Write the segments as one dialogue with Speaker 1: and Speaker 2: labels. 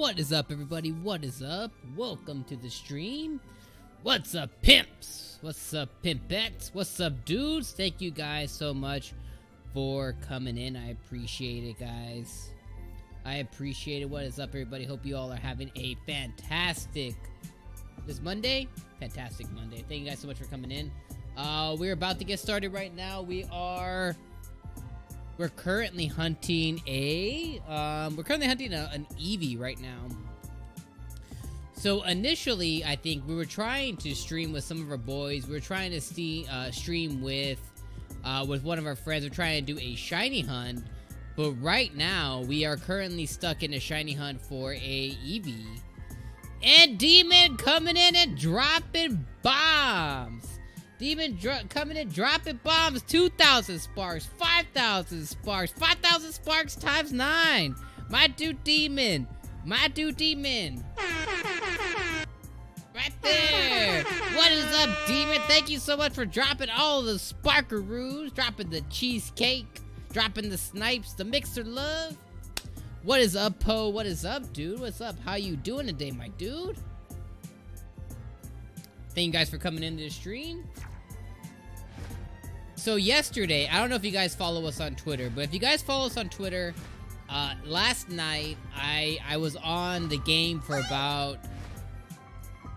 Speaker 1: What is up, everybody? What is up? Welcome to the stream. What's up, pimps? What's up, pimpettes? What's up, dudes? Thank you guys so much for coming in. I appreciate it, guys. I appreciate it. What is up, everybody? Hope you all are having a fantastic this Monday. Fantastic Monday. Thank you guys so much for coming in. We're about to get started right now. We're currently hunting an Eevee right now. So initially, I think we were trying to stream with some of our boys. We were trying to stream with one of our friends. We're trying to do a shiny hunt. But right now, we are currently stuck in a shiny hunt for a Eevee. And Demon coming in and dropping bombs. Demon coming in, dropping bombs. 2,000 sparks, 5,000 sparks, 5,000 sparks times 9. My dude Demon. My dude Demon. Right there. What is up, Demon? Thank you so much for dropping all the sparkaroos, dropping the cheesecake, dropping the snipes, the mixer love. What is up, Poe? What is up, dude? What's up? How you doing today, my dude? Thank you guys for coming into the stream. So yesterday, I don't know if you guys follow us on Twitter, but if you guys follow us on Twitter, last night I was on the game for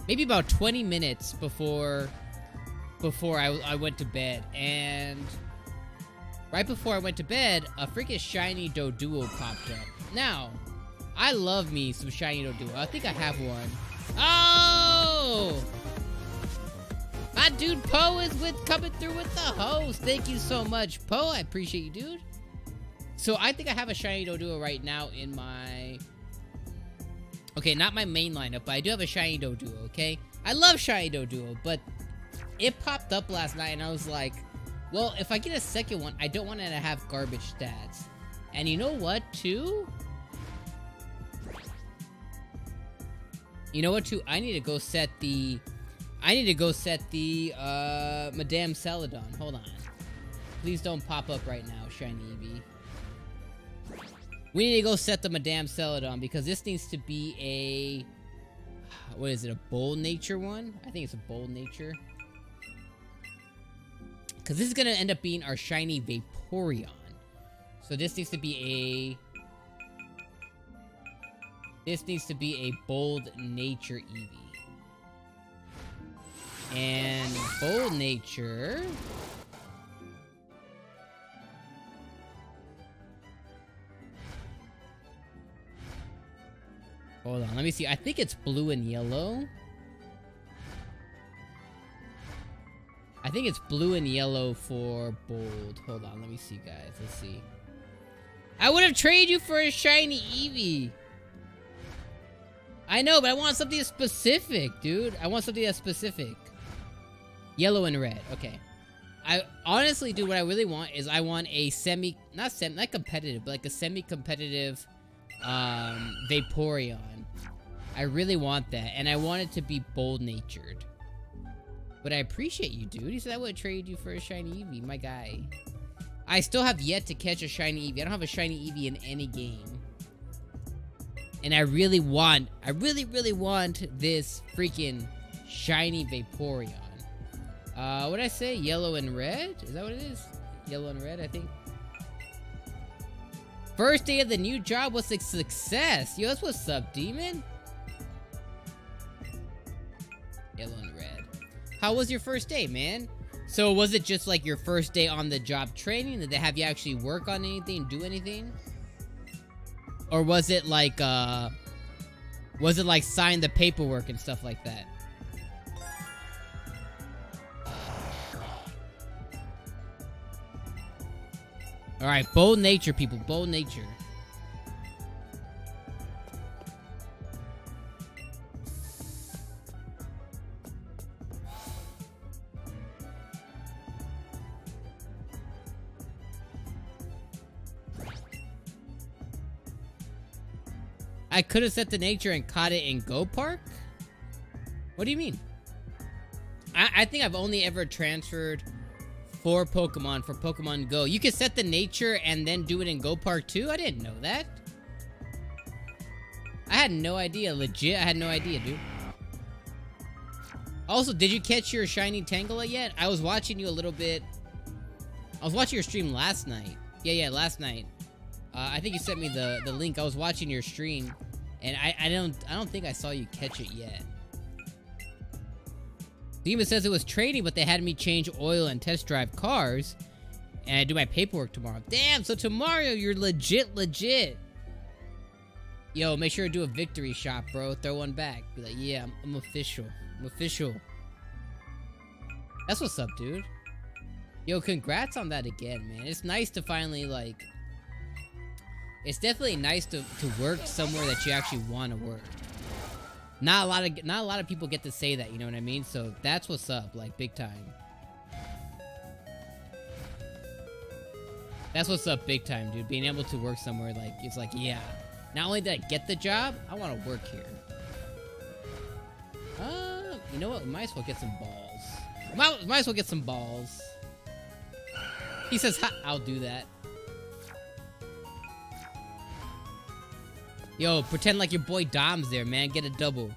Speaker 1: maybe about 20 minutes before I went to bed, and right before I went to bed, a freaking shiny Doduo popped up. Now, I love me some shiny Doduo. I think I have one. Oh! My dude Poe is coming through with the host. Thank you so much, Poe. I appreciate you, dude. So I think I have a shiny Doduo right now in my... Okay, not my main lineup, but I do have a shiny Doduo, okay? I love shiny Doduo, but it popped up last night and I was like, well, if I get a second one, I don't want it to have garbage stats. And you know what, too? I need to go set the... Madame Celadon. Hold on. Please don't pop up right now, shiny Eevee. We need to go set the Madame Celadon because this needs to be a... What is it, a bold nature one? I think it's a bold nature. Because this is going to end up being our shiny Vaporeon. So this needs to be a bold nature Eevee. And bold nature... Hold on, let me see. I think it's blue and yellow. I think it's blue and yellow for bold. Hold on, let me see, guys. Let's see. I would have traded you for a shiny Eevee. I know, but I want something specific, dude. I want something that's specific. Yellow and red. Okay. I honestly, dude, what I really want is I want a not competitive, but like a semi-competitive Vaporeon. I really want that, and I want it to be bold-natured. But I appreciate you, dude. He said I would have traded you for a shiny Eevee, my guy. I still have yet to catch a shiny Eevee. I don't have a shiny Eevee in any game. And I really want this freaking shiny Vaporeon. What did I say? Yellow and red? Is that what it is? Yellow and red, I think. First day of the new job was a success. Yo, that's what's up, Demon. Yellow and red. How was your first day, man? So was it just like your first day on the job training? Did they have you actually work on anything, do anything? Or was it like sign the paperwork and stuff like that? Alright, bold nature, people. Bold nature. I could have set the nature and caught it in Go Park? What do you mean? I think I've only ever transferred 4 Pokemon for Pokemon Go. You can set the nature and then do it in Go Park too? I didn't know that. I had no idea. Legit, I had no idea, dude. Also, did you catch your shiny Tangela yet? I was watching you a little bit. I was watching your stream last night. Yeah, last night. I think you sent me the link. I was watching your stream, and I don't think I saw you catch it yet. Demon says it was training, but they had me change oil and test drive cars, and I do my paperwork tomorrow. Damn, so tomorrow you're legit. Yo, make sure to do a victory shot, bro. Throw one back. Be like, yeah, I'm official. I'm official. That's what's up, dude. Yo, congrats on that again, man. It's nice to finally, like... It's definitely nice to work somewhere that you actually want to work. Not a lot of people get to say that, you know what I mean? So that's what's up, like, big time. That's what's up big time, dude. Being able to work somewhere, like, it's like, yeah. Not only did I get the job, I want to work here. You know what? We might as well get some balls. Might as well get some balls. He says, ha, I'll do that. Yo, pretend like your boy Dom's there, man. Get a double.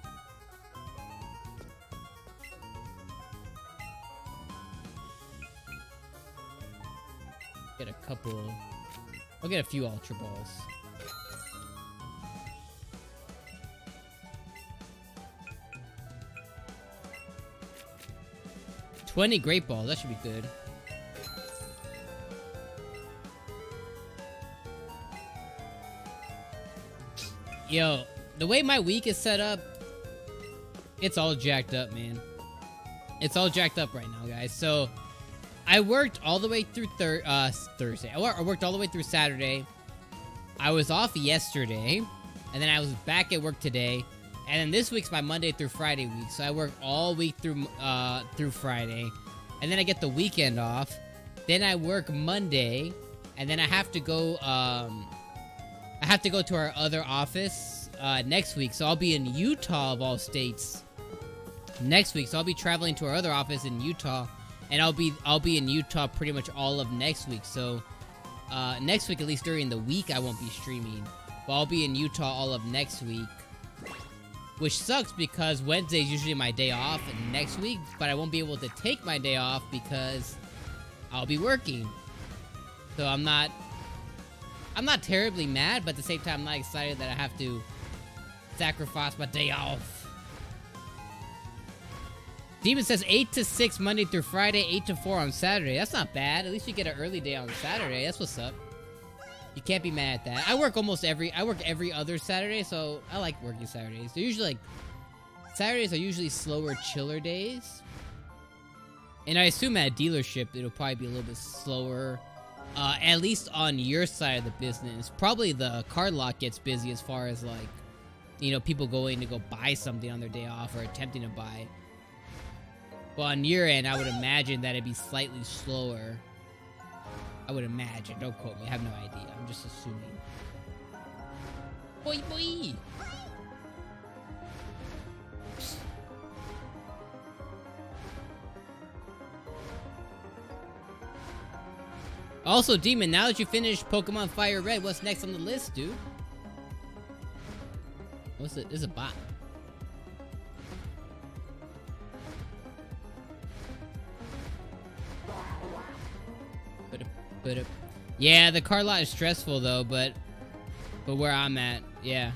Speaker 1: Get a couple. I'll get a few Ultra Balls. $20 Great Balls. That should be good. Yo, the way my week is set up, it's all jacked up, man. It's all jacked up right now, guys. So, I worked all the way through Thursday. I worked all the way through Saturday. I was off yesterday, and then I was back at work today. And then this week's my Monday through Friday week, so I work all week through Friday, and then I get the weekend off. Then I work Monday, and then I have to go. I have to go to our other office next week, so I'll be in Utah of all states next week. So I'll be traveling to our other office in Utah, and I'll be in Utah pretty much all of next week. So next week, at least during the week, I won't be streaming, but I'll be in Utah all of next week, which sucks because Wednesday is usually my day off next week, but I won't be able to take my day off because I'll be working. So I'm not terribly mad, but at the same time, I'm not excited that I have to sacrifice my day off. Demon says 8 to 6 Monday through Friday, 8 to 4 on Saturday. That's not bad. At least you get an early day on Saturday. That's what's up. You can't be mad at that. I work every other Saturday, so I like working Saturdays. They're usually like, Saturdays are usually slower, chiller days. And I assume at a dealership, it'll probably be a little bit slower. At least on your side of the business. Probably the car lot gets busy as far as like, you know, people going to go buy something on their day off or attempting to buy. Well, on your end, I would imagine that it'd be slightly slower. I would imagine. Don't quote me. I have no idea. I'm just assuming. Boy, boy! Also, Demon, now that you finished Pokemon Fire Red, what's next on the list, dude? What's it? This is a bot. Yeah, the car lot is stressful though, but where I'm at, yeah.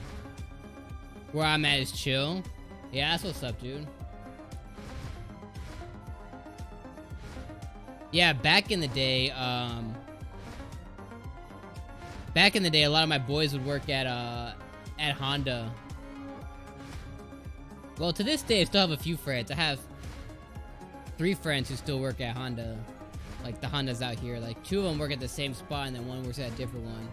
Speaker 1: Where I'm at is chill. Yeah, that's what's up, dude. Yeah, back in the day, a lot of my boys would work at Honda. Well, to this day, I still have a few friends. I have 3 friends who still work at Honda. Like, the Hondas out here. Like, 2 of them work at the same spot, and then 1 works at a different one.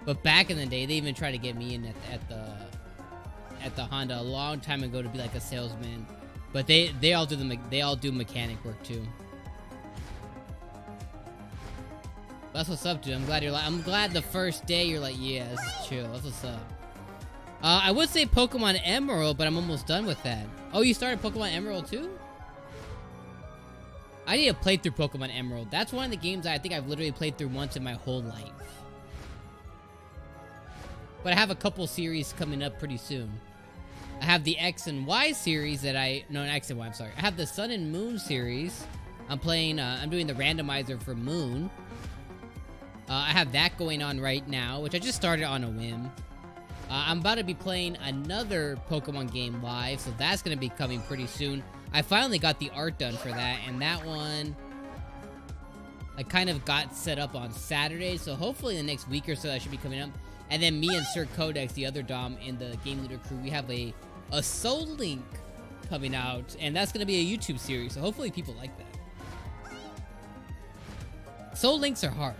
Speaker 1: But back in the day, they even tried to get me in at the Honda a long time ago to be like a salesman. But they all do mechanic work too. That's what's up, dude. I'm glad the first day you're like, yeah, this is chill. That's what's up. I would say Pokemon Emerald, but I'm almost done with that. Oh, you started Pokemon Emerald too? I need to play through Pokemon Emerald. That's one of the games I think I've literally played through once in my whole life. But I have a couple series coming up pretty soon. I have the X and Y series that no, X and Y, I'm sorry. I have the Sun and Moon series. I'm playing, I'm doing the randomizer for Moon. I have that going on right now, which I just started on a whim. I'm about to be playing another Pokemon game live, so that's going to be coming pretty soon. I finally got the art done for that, and that one I kind of got set up on Saturday, so hopefully in the next week or so that should be coming up. And then me and Sir Codex, the other Dom in the Game Leader crew, we have a Soul Link coming out, and that's going to be a YouTube series, so hopefully people like that. Soul Links are hard.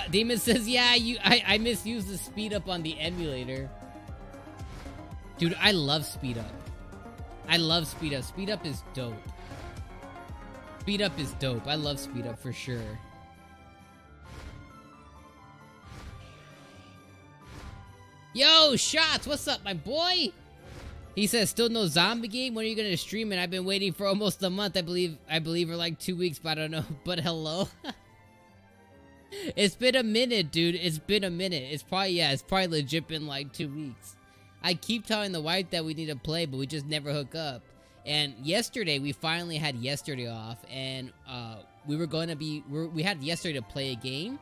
Speaker 1: Demon says, yeah, I misused the speed up on the emulator. Dude, I love speed up. I love speed up. Speed up is dope. Speed up is dope. I love speed up for sure. Yo, Shots, what's up, my boy? He says, still no zombie game? When are you gonna stream it? I've been waiting for almost a month. I believe for like 2 weeks, but I don't know. But hello. It's been a minute, dude. It's been a minute. It's probably legit been like 2 weeks. I keep telling the wife that we need to play, but we just never hook up. And yesterday, we finally had yesterday off, and we had yesterday to play a game,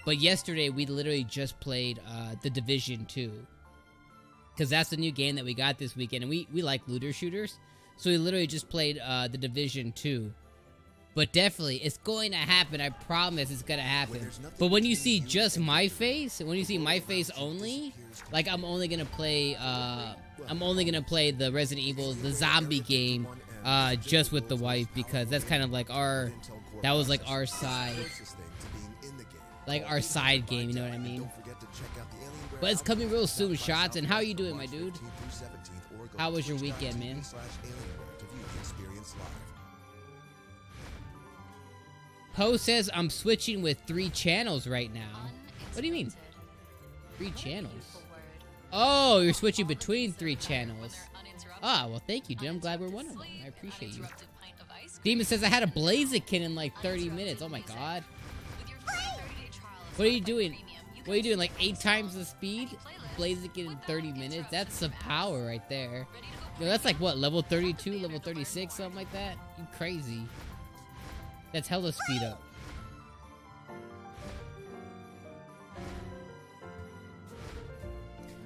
Speaker 1: but yesterday we literally just played The Division 2. Because that's the new game that we got this weekend, and we like looter shooters, so we literally just played The Division 2. But definitely, it's going to happen. I promise it's going to happen. But when you see just my face, when you see my face only, like I'm only going to play the Resident Evil, the zombie game, just with the wife, because that's kind of like that was like our side game, you know what I mean? But it's coming real soon, Shots. And how are you doing, my dude? How was your weekend, man? Poe says, I'm switching with 3 channels right now. What do you mean? 3 channels? Oh, you're switching between 3 channels. Ah, well, thank you, dude. I'm glad we're one of them. I appreciate you. Demon says, I had a Blaziken in like 30 minutes. Oh my god. What are you doing? What are you doing? Like 8 times the speed? Blaziken in 30 minutes? That's some power right there. Yo, that's like what? Level 32, level 36, something like that? You crazy. That's hella speed up.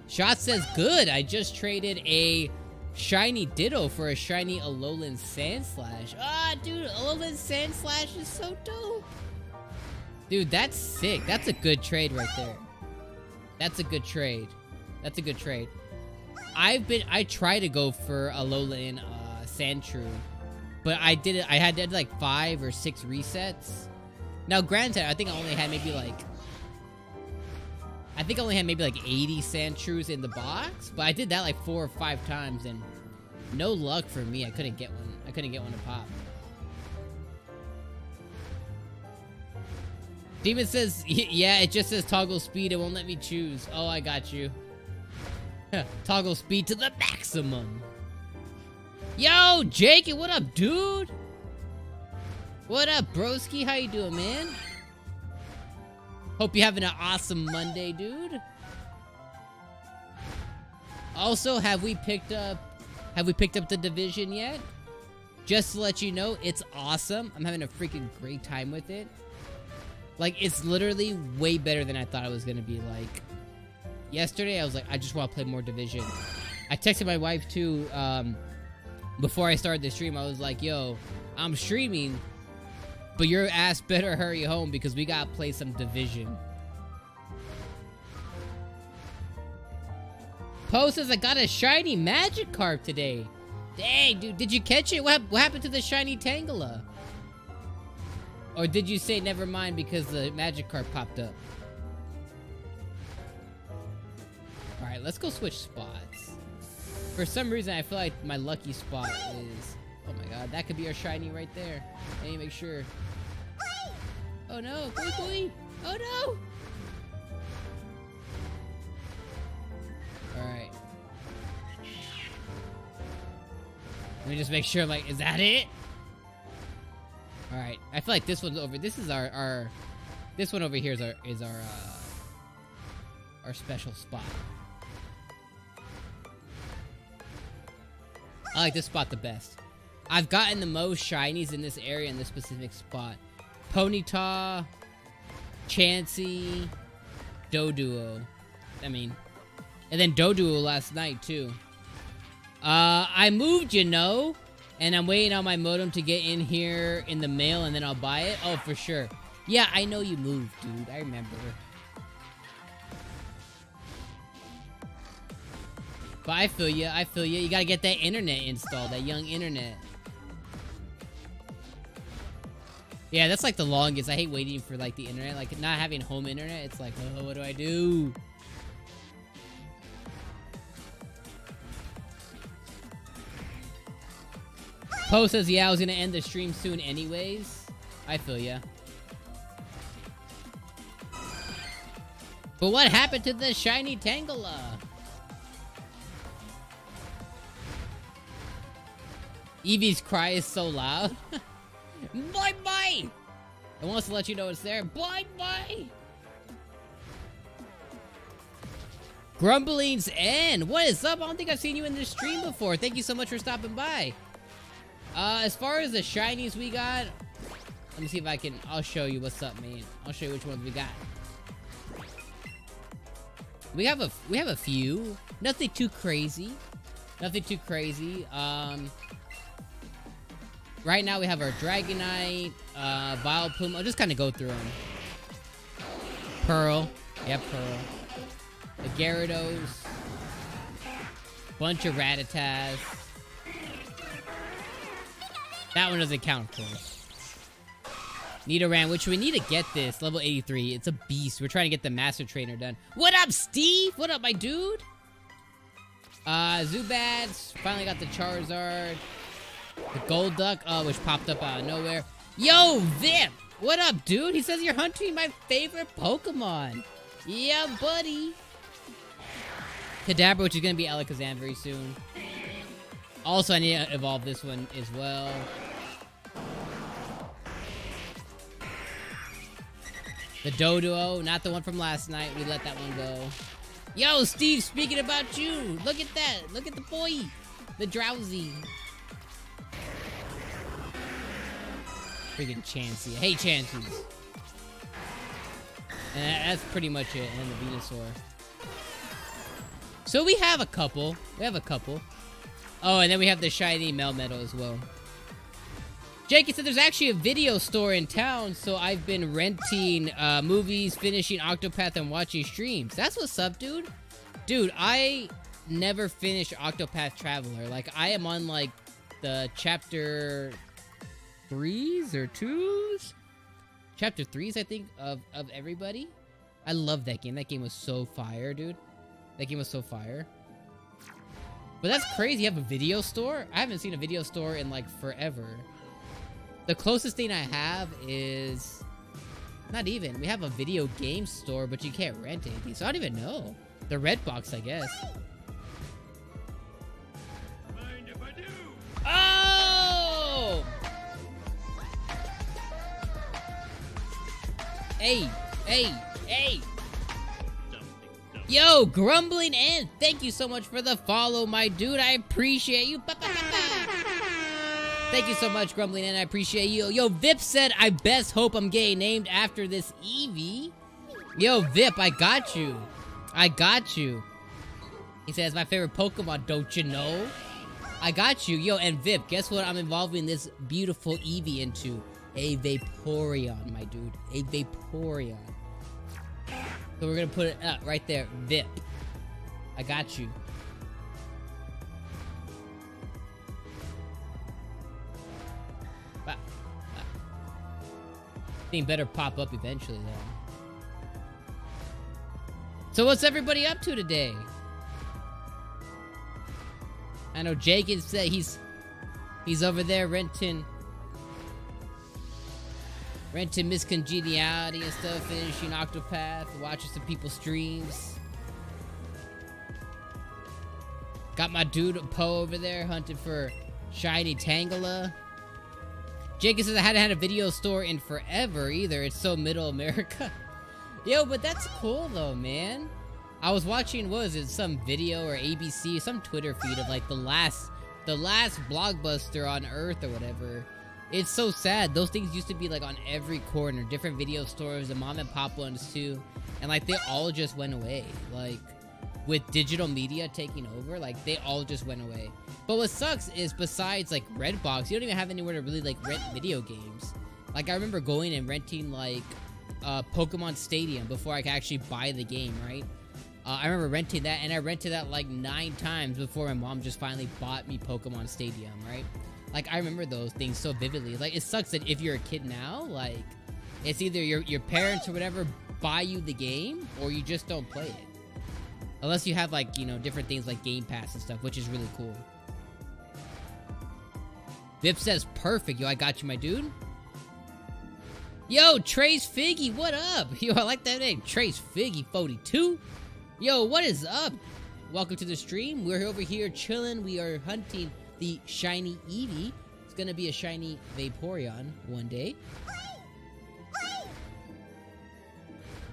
Speaker 1: Shot says, good. I just traded a shiny Ditto for a shiny Alolan Sandslash. Ah, dude, Alolan Sandslash is so dope. Dude, that's sick. That's a good trade right there. That's a good trade. That's a good trade. I tried to go for Alolan Sandshrew, but I had like 5 or 6 resets. Now, granted, I think I only had maybe like 80 Sandshrews in the box, but I did that like 4 or 5 times, and no luck for me. I couldn't get one. I couldn't get one to pop. Demon says, yeah, it just says toggle speed. It won't let me choose. Oh, I got you. Toggle speed to the maximum. Yo, Jake, what up, dude? What up, broski? How you doing, man? Hope you're having an awesome Monday, dude. Also, have we picked up The Division yet? Just to let you know, it's awesome. I'm having a freaking great time with it. Like, it's literally way better than I thought it was gonna be. Like, yesterday I was like, I just want to play more Division. I texted my wife too, before I started the stream. I was like, yo, I'm streaming, but your ass better hurry home because we gotta play some Division. Poe says, I got a shiny Magikarp today. Dang, dude, did you catch it? What happened to the shiny Tangela? Or did you say never mind because the Magikarp popped up? Alright, let's go switch spots. For some reason, I feel like my lucky spot is... Oh my god, that could be our shiny right there. Let me make sure. Oh no, boy. Oh no! Alright. Let me just make sure, like, is that it? Alright, I feel like this one's over. This is our this one over here is our our special spot. I like this spot the best. I've gotten the most shinies in this area in this specific spot. Ponyta, Chansey, Doduo. And then Doduo last night too. I moved, you know, and I'm waiting on my modem to get in here in the mail, and then I'll buy it. Oh, for sure. Yeah, I know you moved, dude. I remember. But I feel you. I feel you. You gotta get that internet installed, that young internet. Yeah, that's like the longest. I hate waiting for like the internet. Like not having home internet. It's like, oh, what do I do? Poe says, yeah, I was gonna end the stream soon anyways. I feel ya. But what happened to the shiny Tangela? Eevee's cry is so loud. Bye bye! It wants to let you know it's there. Bye bye! Grumbling's End. What is up? I don't think I've seen you in this stream before. Thank you so much for stopping by. As far as the shinies we got, let me see if I can. I'll show you what's up, man. I'll show you which ones we got. We have a few. Nothing too crazy. Nothing too crazy. Right now we have our Dragonite, Vileplume. I'll just kind of go through them. Pearl. Yep, Pearl. The Gyarados. Bunch of Rattatas. That one doesn't count, of course. Nidoran, which we need to get this. Level 83. It's a beast. We're trying to get the Master Trainer done. What up, Steve? What up, my dude? Zubats. Finally got the Charizard. The Golduck, which popped up out of nowhere. Yo, Vip! What up, dude? He says you're hunting my favorite Pokemon. Yeah, buddy. Kadabra, which is going to be Alakazam very soon. Also, I need to evolve this one as well. The Doduo, not the one from last night. We let that one go. Yo, Steve, speaking about you. Look at that. Look at the boy. The Drowsy. Freaking Chansey. Hey, Chanseys. And that's pretty much it. And then the Venusaur. So we have a couple. Oh, and then we have the shiny Melmetal as well. Jake said there's actually a video store in town, so I've been renting movies, finishing Octopath, and watching streams. That's what's up, dude. Dude, I never finished Octopath Traveler. Like, I am on, like, the chapter 3s or 2s? Chapter 3s, I think, of everybody. I love that game. That game was so fire, dude. That game was so fire. But that's crazy. You have a video store? I haven't seen a video store in, like, forever. The closest thing I have is... Not even. We have a video game store, but you can't rent anything. So I don't even know. The Redbox, I guess.
Speaker 2: Mind if I do?
Speaker 1: Oh! Hey! Yo, Grumbling End, thank you so much for the follow, my dude. I appreciate you. Thank you so much, Grumbling End. I appreciate you. Yo, Vip said, I best hope I'm getting named after this Eevee. Yo, Vip, I got you. I got you. He says, my favorite Pokemon, don't you know? I got you. Yo, and Vip, guess what I'm involving this beautiful Eevee into? A Vaporeon, my dude. A Vaporeon. So we're gonna put it up right there. Vip. I got you. Thing better pop up eventually, though. So what's everybody up to today? I know Jake is he's over there renting Miss Congeniality and stuff, finishing Octopath, watching some people's streams. Got my dude Poe over there hunting for shiny Tangela. Jake says I hadn't had a video store in forever either. It's so middle America. Yo, but that's cool though, man. I was watching, what was it, some video or ABC, some Twitter feed of like the last blockbuster on Earth or whatever. It's so sad. Those things used to be like on every corner, different video stores, the mom and pop ones too, and like they all just went away. Like with digital media taking over, like they all just went away. But what sucks is besides like Redbox, you don't even have anywhere to really like rent video games. Like I remember going and renting like Pokemon Stadium before I could actually buy the game, right? I remember renting that, and I rented that like 9 times before my mom just finally bought me Pokemon Stadium, right? Like, I remember those things so vividly. Like, it sucks that if you're a kid now, like, it's either your parents or whatever buy you the game, or you just don't play it. Unless you have, like, you know, different things like Game Pass and stuff, which is really cool. Vip says, perfect. Yo, I got you, my dude. Yo, Trace Figgy, what up? Yo, I like that name. Trace Figgy 42. Yo, what is up? Welcome to the stream. We're over here chilling. We are hunting the shiny Eevee. It's gonna be a shiny Vaporeon one day.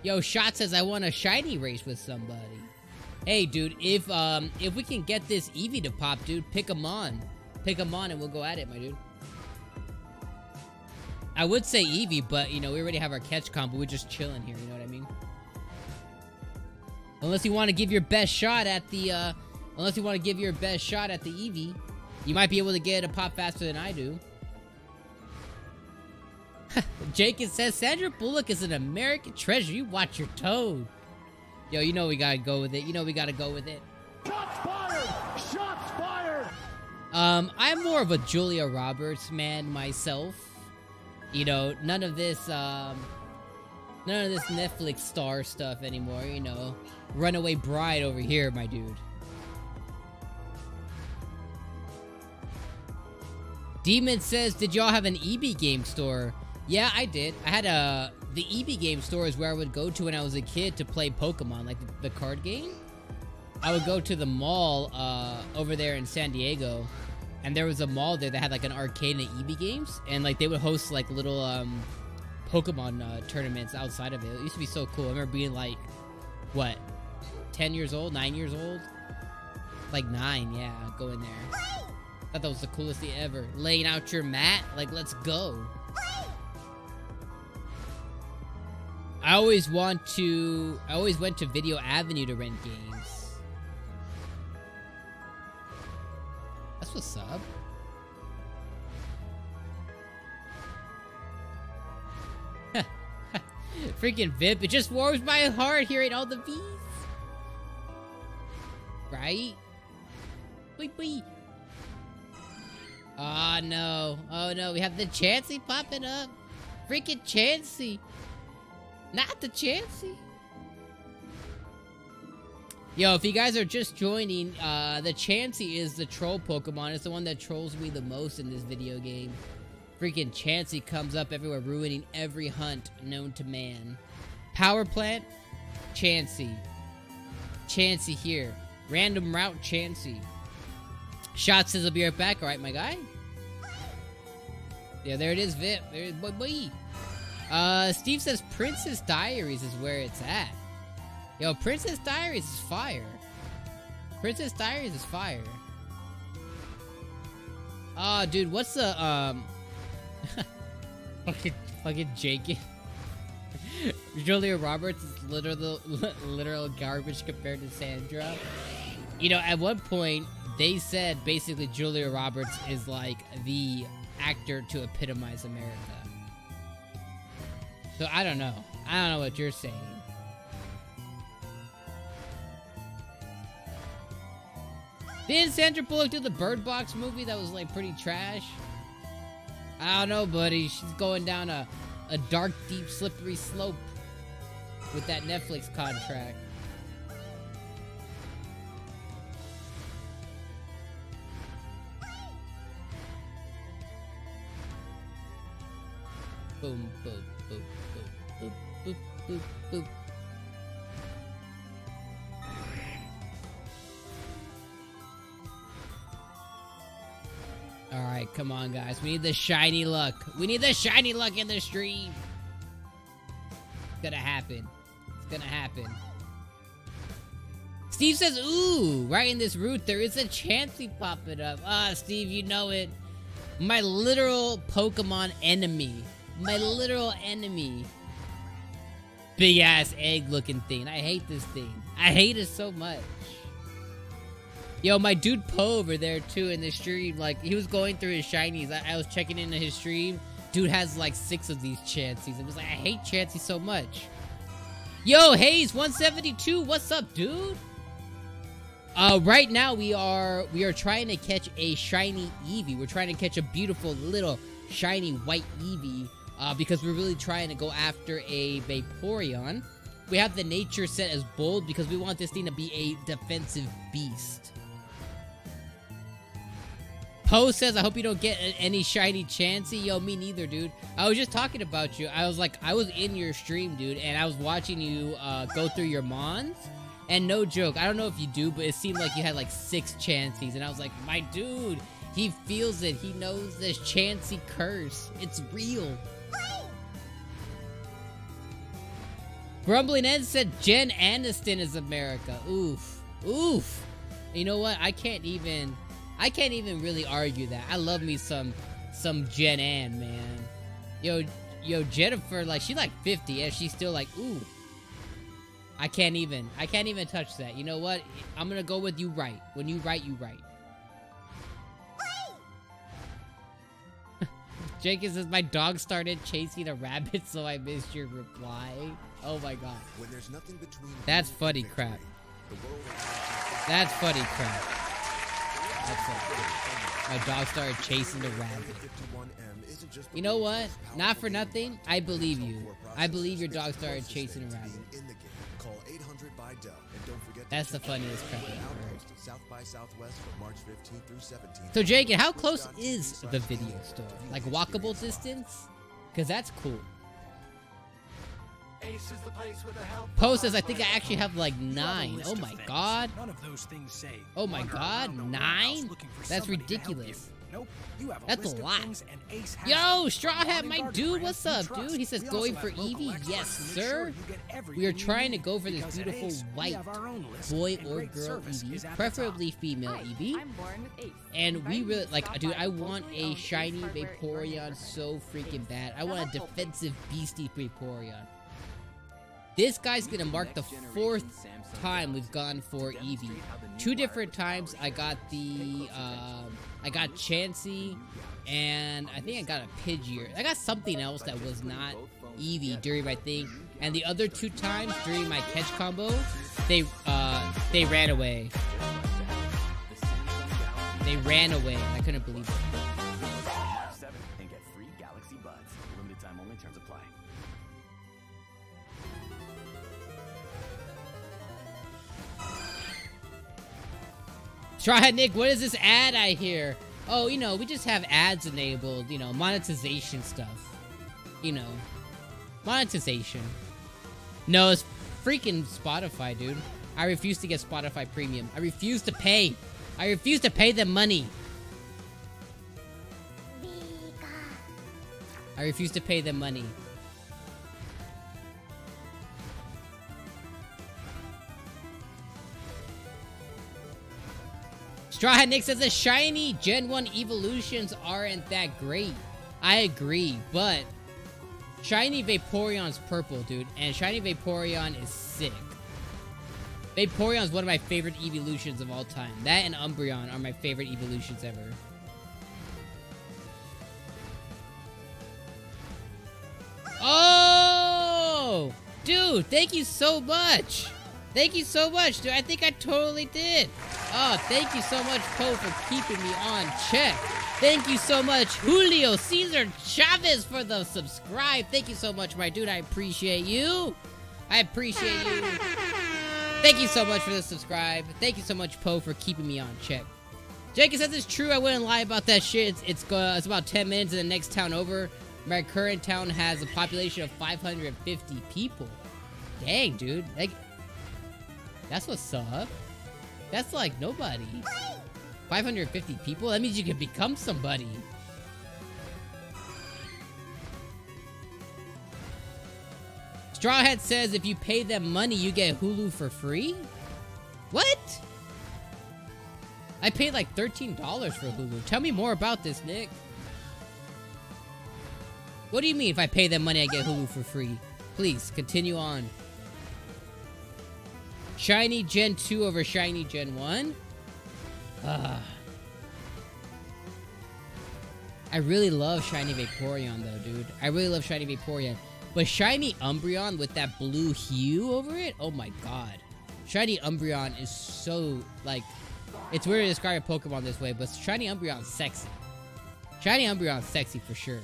Speaker 1: Yo, Shot says I want a shiny race with somebody. Hey, dude, if we can get this Eevee to pop, dude, pick him on. Pick him on and we'll go at it, my dude. I would say Eevee, but, you know, we already have our catch combo. We're just chilling here, you know what I mean? Unless you want to give your best shot at the, Eevee, you might be able to get it a pop faster than I do. Jake says, Sandra Bullock is an American treasure. You watch your tone. Yo, you know we gotta go with it. Shots fired! Shots fired! I'm more of a Julia Roberts man myself. You know, none of this Netflix star stuff anymore, you know. Runaway Bride over here, my dude. Demon says, did y'all have an Eevee game store? Yeah, I did. I had the Eevee game store is where I would go to when I was a kid to play Pokemon, like the card game. I would go to the mall over there in San Diego, and there was a mall there that had like an arcade and Eevee games, and like they would host like little Pokemon tournaments outside of it. It used to be so cool. I remember being like, what, 10 years old, 9 years old? Like 9, yeah, going there. Thought that was the coolest thing ever. Laying out your mat, like, let's go. I always went to Video Avenue to rent games. That's what's up. Freaking Vip, it just warms my heart hearing all the V's. Right? Wait, wait. Oh no. Oh no, we have the Chansey popping up. Freaking Chansey. Not the Chansey. Yo, if you guys are just joining, the Chansey is the troll Pokemon. It's the one that trolls me the most in this video game. Freaking Chansey comes up everywhere, ruining every hunt known to man. Power Plant, Chansey. Chansey here. Random Route, Chansey. Shot says I'll be right back. Alright, my guy. Yeah, there it is, Vip. There it is, boy, boy. Steve says Princess Diaries is where it's at. Yo, Princess Diaries is fire. Princess Diaries is fire. Oh, dude, what's the, fucking Jake. Julia Roberts is literal garbage compared to Sandra. You know, at one point, they said basically Julia Roberts is like the actor to epitomize America. So I don't know. I don't know what you're saying. Didn't Sandra Bullock do the Bird Box movie that was like pretty trash? I don't know, buddy. She's going down a dark, deep, slippery slope with that Netflix contract. Boom, boom, boom, boom, boop, boop, boop, boop. Alright, come on, guys. We need the shiny luck. We need the shiny luck in the stream. It's gonna happen. It's gonna happen. Steve says, ooh, right in this route, there is a Chansey popping up. Ah, Steve, you know it. My literal Pokemon enemy. My literal enemy. Big ass egg looking thing. I hate this thing. I hate it so much. Yo, my dude Poe over there too in the stream, like he was going through his shinies. I was checking into his stream. Dude has like 6 of these Chanseys. I was like, I hate Chansey so much. Yo, Hayes 172, what's up, dude? Right now we are trying to catch a shiny Eevee. We're trying to catch a beautiful little shiny white Eevee. Because we're really trying to go after a Vaporeon. We have the nature set as bold because we want this thing to be a defensive beast. Poe says, I hope you don't get any shiny Chansey. Yo, me neither, dude. I was just talking about you. I was in your stream, dude, and I was watching you go through your Mons. And no joke, I don't know if you do, but it seemed like you had like 6 Chanseys. And I was like, my dude, he feels it. He knows this Chansey curse. It's real. Grumbling Ed said Jen Aniston is America. Oof. Oof. You know what? I can't even really argue that. I love me some Jen Ann, man. Yo, Jennifer, like, she like 50 and she's still like, ooh. I can't even touch that. You know what? I'm gonna go with you right. When you right, you right. Jenkins says, my dog started chasing a rabbit, so I missed your reply. Oh my god.
Speaker 3: When there's nothing between
Speaker 1: That's funny crap. That's funny crap. That's funny. My dog started chasing the rabbit. You know what? Not for nothing, I believe you. I believe your dog started chasing a rabbit. That's the funniest crap I've heard. So Jake, how close is the video store? Like walkable distance? Because that's cool. Poe says, I think I actually have like 9. Oh my god. Oh my god, 9? That's ridiculous. That's a lot. Yo, Straw Hat, my dude, what's up, dude? He says, going for Eevee? Yes, sir. We are trying to go for this beautiful white boy or girl Eevee, preferably female Eevee. And we really, like, dude, I want a shiny Vaporeon so freaking bad. I want a defensive beastie Vaporeon. This guy's gonna mark the 4th time we've gone for Eevee. 2 different times I got the, I got Chansey, and I think I got a Pidgeot. I got something else that was not Eevee during my thing. And the other 2 times during my catch combo, they ran away. They ran away. I couldn't believe it. Straw Hat Nick, what is this ad I hear? Oh, you know, we just have ads enabled, you know, monetization stuff. You know, monetization. No, it's freaking Spotify, dude. I refuse to get Spotify Premium. I refuse to pay. I refuse to pay them money. I refuse to pay them money. Straw Hat Nick says the shiny Gen 1 evolutions aren't that great. I agree, but shiny Vaporeon's purple, dude, and shiny Vaporeon is sick. Vaporeon is one of my favorite evolutions of all time. That and Umbreon are my favorite evolutions ever. Oh! Dude, thank you so much! Thank you so much, dude. I think I totally did. Oh, thank you so much, Poe, for keeping me on check. Thank you so much, Julio Cesar Chavez, for the subscribe. Thank you so much, my dude. I appreciate you. I appreciate you. Thank you so much for the subscribe. Thank you so much, Poe, for keeping me on check. Jake says it's true. I wouldn't lie about that shit. It's about 10 minutes in the next town over. My current town has a population of 550 people. Dang, dude. Like, that's what's up. That's like nobody. 550 people? That means you can become somebody. Straw Hat says if you pay them money, you get Hulu for free? What? I paid like $13 for Hulu. Tell me more about this, Nick. What do you mean if I pay them money I get Hulu for free? Please, continue on. Shiny Gen 2 over Shiny Gen 1? I really love Shiny Vaporeon though, dude. I really love Shiny Vaporeon. But Shiny Umbreon with that blue hue over it? Oh my god. Shiny Umbreon is so, like... It's weird to describe a Pokemon this way, but Shiny Umbreon's sexy. Shiny Umbreon's sexy for sure.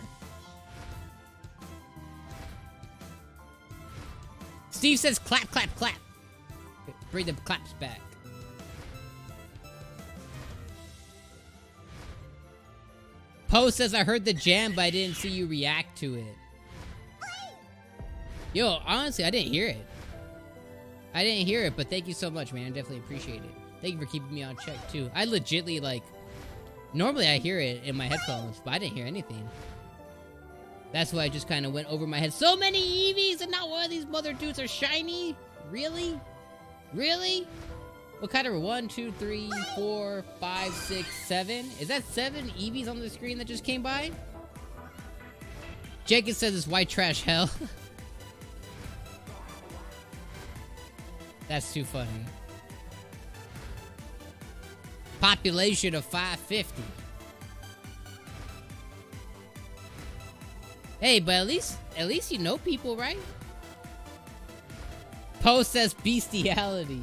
Speaker 1: Steve says clap, clap, clap. Bring the claps back. Poe says, I heard the jam, but I didn't see you react to it. Yo, honestly, I didn't hear it. I didn't hear it, but thank you so much, man. I definitely appreciate it. Thank you for keeping me on check, too. I legitly, like... Normally, I hear it in my headphones, but I didn't hear anything. That's why I just kind of went over my head. So many Eevees, and not one of these mother dudes are shiny? Really? Really? What kind of 1, 2, 3, 4, 5, 6, 7? Is that 7 Eevees on the screen that just came by? Jenkins says it's white trash hell. That's too funny. Population of 550. Hey, but at least you know people, right? Poe says bestiality.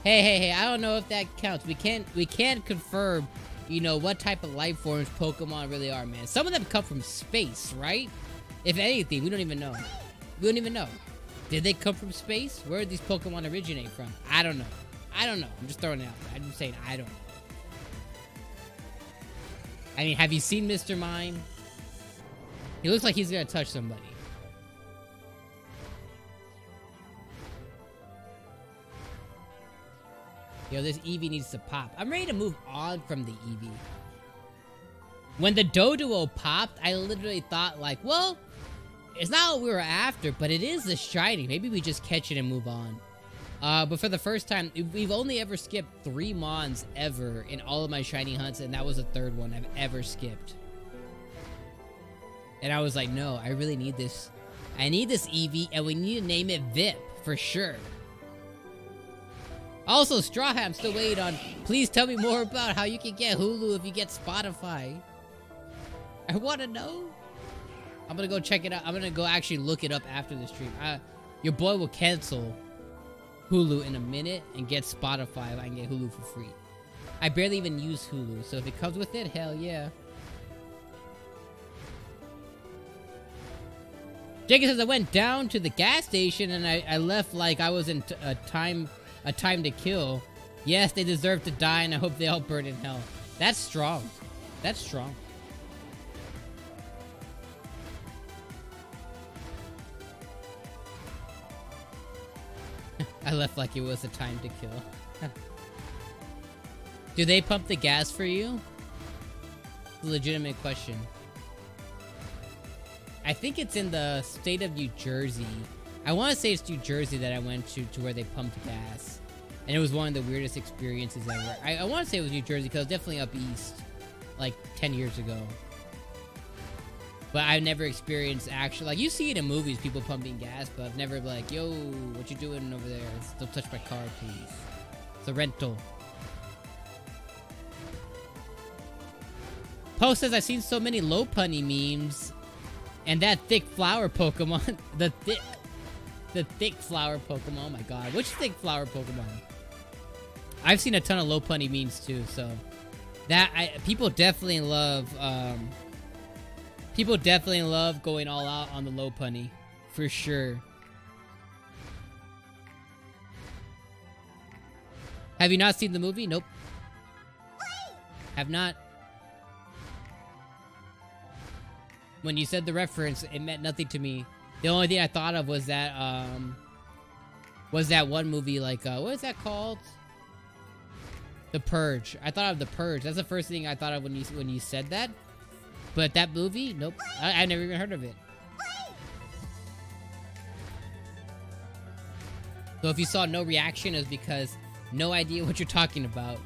Speaker 1: Hey, I don't know if that counts. We can't confirm, you know, what type of life forms Pokemon really are, man. Some of them come from space, right? If anything, we don't even know. We don't even know. Did they come from space? Where did these Pokemon originate from? I don't know. I'm just throwing it out there. I'm just saying I don't know. I mean, have you seen Mr. Mime? He looks like he's gonna touch somebody. Yo, this Eevee needs to pop. I'm ready to move on from the Eevee. When the Doduo popped, I literally thought like, well, it's not what we were after, but it is the shiny. Maybe we just catch it and move on. But for the first time, we've only ever skipped 3 Mons ever in all of my shiny hunts, and that was the 3rd one I've ever skipped. And I was like, no, I really need this. I need this Eevee, and we need to name it VIP, for sure. Also, Straw Hat, I'm still waiting on. Please tell me more about how you can get Hulu if you get Spotify. I want to know. I'm going to go check it out. I'm going to go actually look it up after the stream. Your boy will cancel Hulu in a minute and get Spotify if I can get Hulu for free. I barely even use Hulu, so if it comes with it, hell yeah. Jacob says I went down to the gas station and I left like I was in a time to kill. Yes, they deserve to die and I hope they all burn in hell. That's strong. That's strong. I left like it was a time to kill. Do they pump the gas for you? It's a legitimate question. I think it's in the state of New Jersey. I want to say it's New Jersey that I went to where they pumped gas. And it was one of the weirdest experiences ever. I want to say it was New Jersey because it was definitely up east. Like 10 years ago. But I've never experienced actually, like you see it in movies, people pumping gas, but I've never like, yo, what you doing over there? Don't touch my car, please. It's a rental. Poe says, I've seen so many Lopunny memes. And that thick flower Pokemon, the thick flower Pokemon, oh my god. Which thick flower Pokemon? I've seen a ton of Lopunny memes too, so. People definitely love, going all out on the Lopunny, for sure. Have you not seen the movie? Nope. Have not. When you said the reference, it meant nothing to me. The only thing I thought of was that one movie, like, what is that called? The Purge. I thought of The Purge. That's the first thing I thought of when you said that. But that movie, nope. I never even heard of it. So if you saw no reaction, it was because No idea what you're talking about.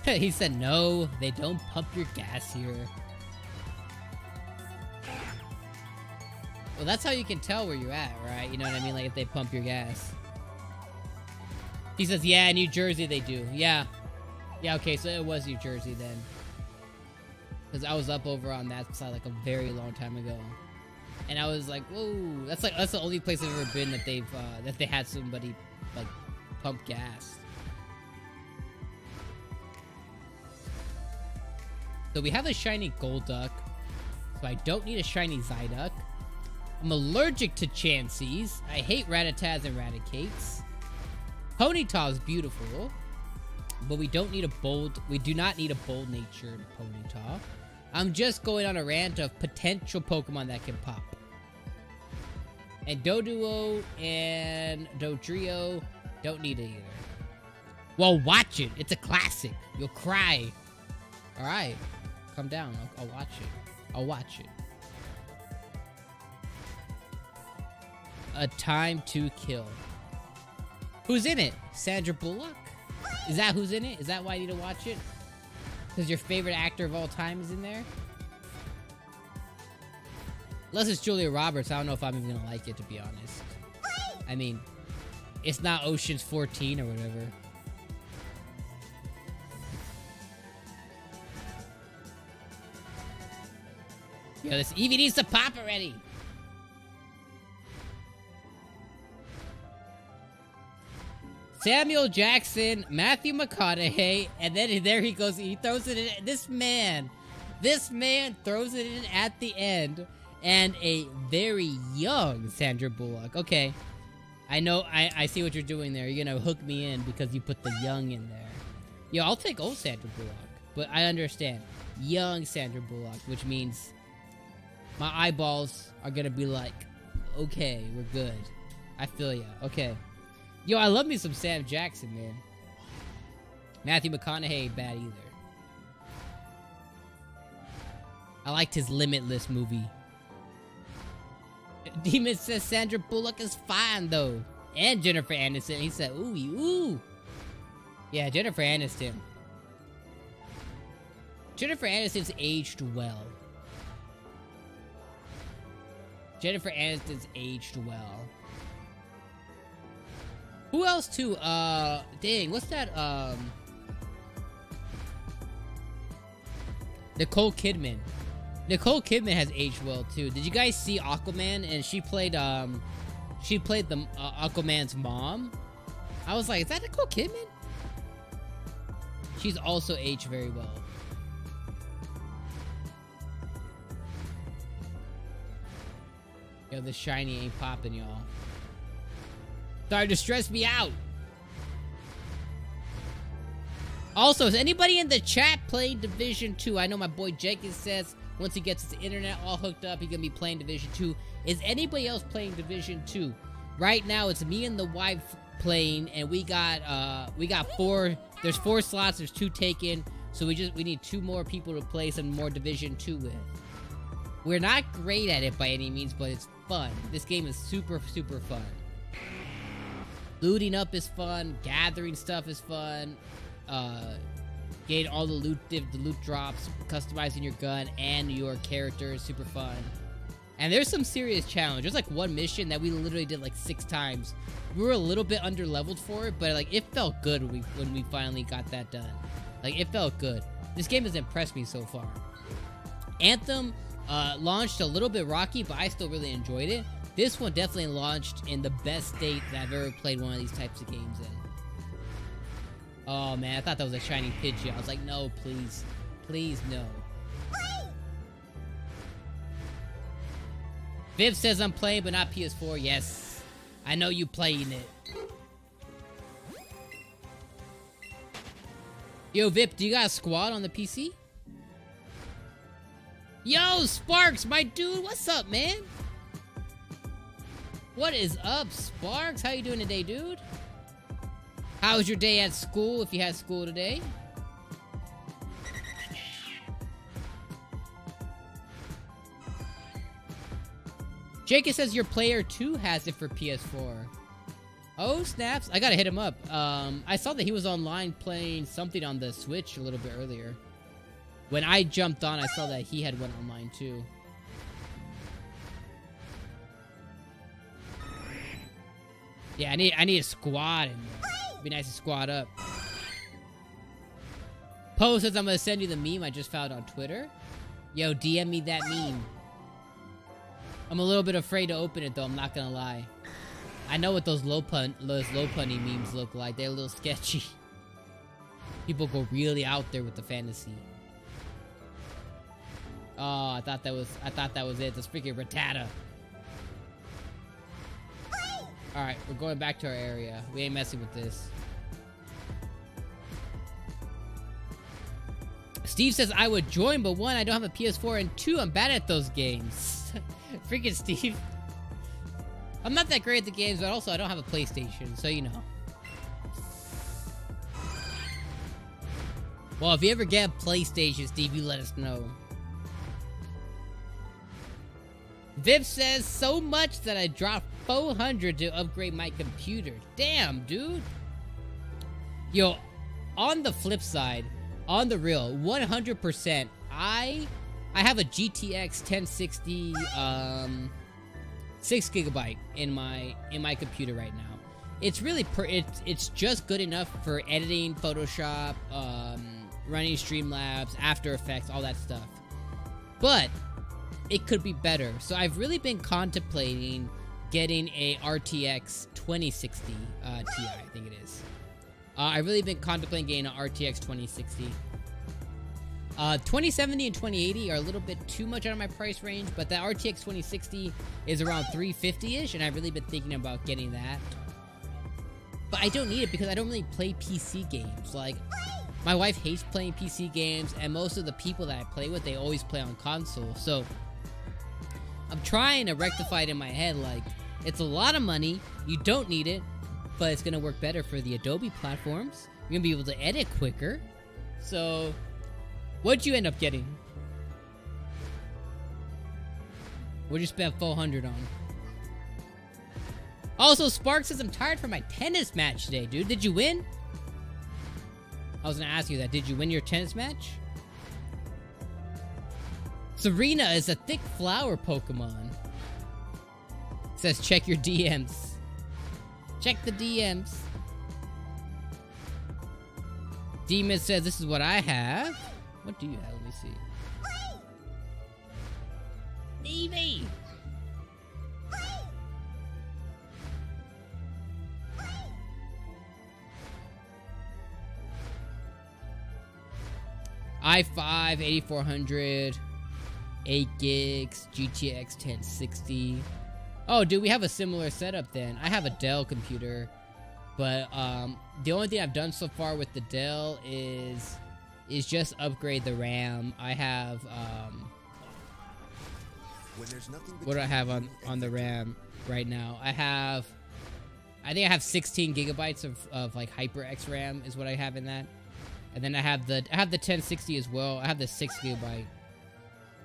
Speaker 1: He said no, they don't pump your gas here. Well, that's how you can tell where you're at, right? You know what I mean? Like if they pump your gas. He says, yeah, in New Jersey they do. Yeah. Yeah, okay, so it was New Jersey then. Because I was up over on that side like a very long time ago. And I was like, whoa, that's the only place I've ever been that they had somebody like pump gas. So we have a shiny Golduck, so I don't need a shiny Psyduck. I'm allergic to Chanseys. I hate Rattatas and Raticates. Ponyta's beautiful, but we do not need a bold-natured Ponyta. I'm just going on a rant of potential Pokemon that can pop. And Doduo and Dodrio don't need it either. Well, watch it. It's a classic. You'll cry. Alright. Calm down. I'll watch it. I'll watch it. A Time to Kill. Who's in it? Sandra Bullock? Is that who's in it? Is that why you need to watch it? Because your favorite actor of all time is in there? Unless it's Julia Roberts, I don't know if I'm even gonna like it, to be honest. I mean, it's not Ocean's 14 or whatever. Yo, this Eevee needs to pop already! Samuel Jackson, Matthew McConaughey, and then there he goes, he throws it in. This man throws it in at the end, and a very young Sandra Bullock. Okay, I know, I see what you're doing there. You're gonna hook me in because you put the young in there. Yo, I'll take old Sandra Bullock, but I understand. Young Sandra Bullock, which means my eyeballs are gonna be like, okay, we're good. I feel ya, okay. Yo, I love me some Sam Jackson, man. Matthew McConaughey ain't bad either. I liked his Limitless movie. Demon says Sandra Bullock is fine, though. And Jennifer Aniston. He said, ooh, ooh. Yeah, Jennifer Aniston. Jennifer Aniston's aged well. Jennifer Aniston's aged well. Who else too? Dang, what's that? Nicole Kidman. Nicole Kidman has aged well too. Did you guys see Aquaman? And she played the Aquaman's mom. I was like, is that Nicole Kidman? She's also aged very well. Yo, the shiny ain't popping, y'all. Starting to stress me out. Also, is anybody in the chat playing Division 2? I know my boy Jenkins says once he gets his internet all hooked up, he's gonna be playing Division 2. Is anybody else playing Division 2? Right now, it's me and the wife playing, and we got 4. There's 4 slots. There's 2 taken, so we need 2 more people to play some more Division 2 with. We're not great at it by any means, but it's fun. This game is super, super fun. Looting up is fun. Gathering stuff is fun. Getting all the loot drops. Customizing your gun and your character is super fun. And there's some serious challenge. There's like one mission that we literally did like 6 times. We were a little bit under leveled for it, but like it felt good when we finally got that done. Like it felt good. This game has impressed me so far. Anthem launched a little bit rocky, but I still really enjoyed it. This one definitely launched in the best state that I've ever played one of these types of games in. Oh man, I thought that was a shiny Pidgey. I was like, no, please. Please, no. Viv says I'm playing, but not PS4. Yes. I know you playing it. Yo, Vip, do you got a squad on the PC? Yo, Sparks, my dude, what's up, man? What is up, Sparks? How you doing today, dude? How was your day at school, if you had school today? Jacob says your player 2 has it for PS4. Oh, snaps. I gotta hit him up. I saw that he was online playing something on the Switch a little bit earlier. When I jumped on, I saw that he had went online too. Yeah, I need a squad in there. It'd be nice to squad up. Poe says I'm gonna send you the meme I just found on Twitter. Yo, DM me that meme. I'm a little bit afraid to open it though, I'm not gonna lie. I know what those low punny memes look like. They're a little sketchy. People go really out there with the fantasy. Oh, I thought that was it. That's freaking Rattata. Alright, we're going back to our area. We ain't messing with this. Steve says I would join, but 1, I don't have a PS4, and 2, I'm bad at those games. Freaking Steve. I'm not that great at the games, but also I don't have a PlayStation, so you know. Well, if you ever get a PlayStation, Steve, you let us know. Viv says, so much that I dropped 400 to upgrade my computer. Damn, dude. Yo, on the flip side, on the real, 100%, I have a GTX 1060, 6GB in my computer right now. It's really it's just good enough for editing, Photoshop, running Streamlabs, After Effects, all that stuff. But it could be better. So I've really been contemplating getting a RTX 2060 Ti, I think it is. I've really been contemplating getting an RTX 2060. 2070 and 2080 are a little bit too much out of my price range, but that RTX 2060 is around 350-ish, and I've really been thinking about getting that. But I don't need it because I don't really play PC games. Like, my wife hates playing PC games, and most of the people that I play with, they always play on console. So I'm trying to rectify it in my head, like, it's a lot of money, you don't need it, but it's gonna work better for the Adobe platforms. You're gonna be able to edit quicker. So what'd you end up getting? What'd you spend 400 on? Also, Spark says, I'm tired from my tennis match today, dude. Did you win? I was gonna ask you that. Did you win your tennis match? Serena is a thick flower Pokemon. Says, check your DMs. Check the DMs. Demon says, this is what I have. What do you have? Let me see. Eevee! i5 8400, 8 gigs, GTX 1060. Oh, dude, we have a similar setup then. I have a Dell computer, but the only thing I've done so far with the Dell is just upgrade the RAM. I have what do I have on the RAM right now? I think I have 16 gigabytes of like HyperX RAM is what I have in that. And then I have the 1060 as well. I have the 6 gigabyte.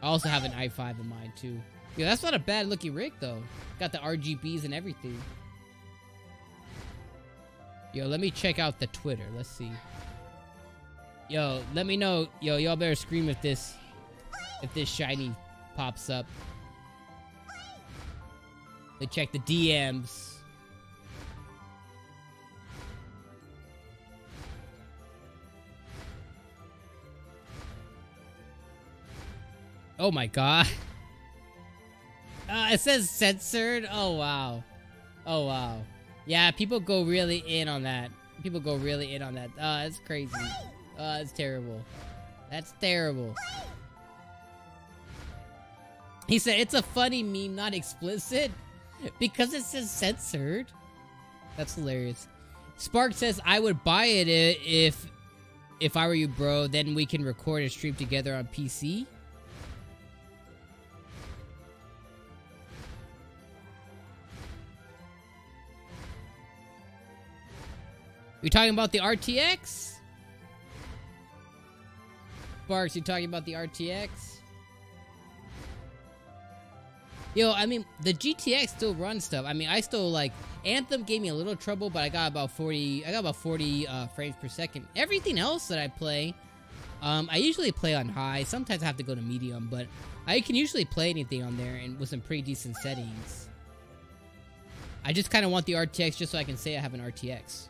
Speaker 1: I also have an i5 in mine too. Yo, that's not a bad looking rig though. Got the RGBs and everything. Yo, let me check out the Twitter. Let's see. Yo, let me know. Yo, y'all better scream if this shiny pops up. Let me check the DMs. Oh my god. It says censored. Oh wow. Oh wow. Yeah, people go really in on that. People go really in on that. That's crazy. That's terrible. That's terrible. He said it's a funny meme, not explicit, because it says censored. That's hilarious. Spark says I would buy it if I were you, bro. Then we can record and stream together on PC. You talking about the RTX? Sparks, you talking about the RTX? Yo, I mean, the GTX still runs stuff. I mean, I still like Anthem gave me a little trouble, but I got about 40 frames per second. Everything else that I play, I usually play on high. Sometimes I have to go to medium, but I can usually play anything on there and with some pretty decent settings. I just kind of want the RTX just so I can say I have an RTX.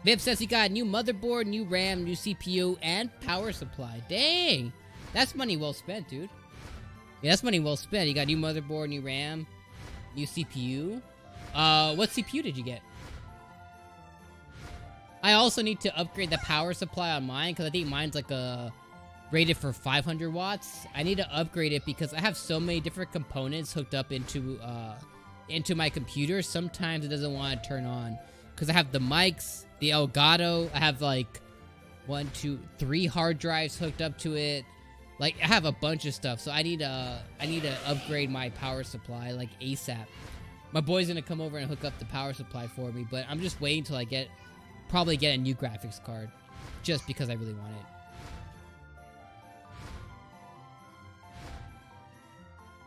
Speaker 1: Vip says he got a new motherboard, new RAM, new CPU, and power supply. Dang! That's money well spent, dude. Yeah, that's money well spent. You got new motherboard, new RAM, new CPU. What CPU did you get? I also need to upgrade the power supply on mine, because I think mine's like rated for 500 watts. I need to upgrade it because I have so many different components hooked up into my computer. Sometimes it doesn't want to turn on. Because I have the mics, the Elgato, I have like 1, 2, 3 hard drives hooked up to it. Like, I have a bunch of stuff, so I need to upgrade my power supply, like, ASAP. My boy's gonna come over and hook up the power supply for me, but I'm just waiting till I probably get a new graphics card, just because I really want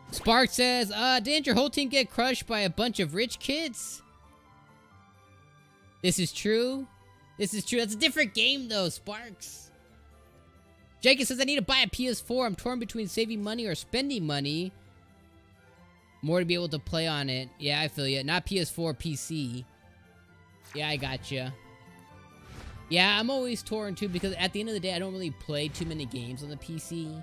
Speaker 1: it. Spark says, didn't your whole team get crushed by a bunch of rich kids? This is true. This is true. That's a different game, though, Sparks. Jacob says, I need to buy a PS4. I'm torn between saving money or spending money. More to be able to play on it. Yeah, I feel you. Not PS4, PC. Yeah, I gotcha. Yeah, I'm always torn, too, because at the end of the day, I don't really play too many games on the PC.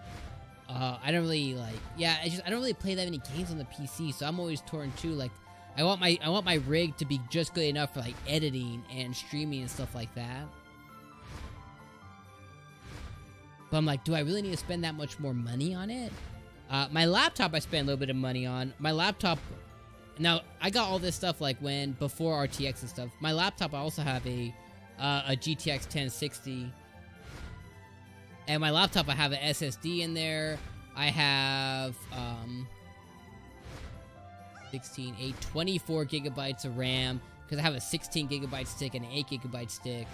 Speaker 1: I don't really, like... Yeah, I don't really play that many games on the PC, so I'm always torn, too. Like, I want my rig to be just good enough for, like, editing and streaming and stuff like that. But I'm like, do I really need to spend that much more money on it? My laptop I spent a little bit of money on. My laptop... Now, I got all this stuff like before RTX and stuff. My laptop, I also have a GTX 1060. And my laptop, I have an SSD in there. I have 24 gigabytes of RAM. Because I have a 16 gigabyte stick and an 8 gigabyte stick.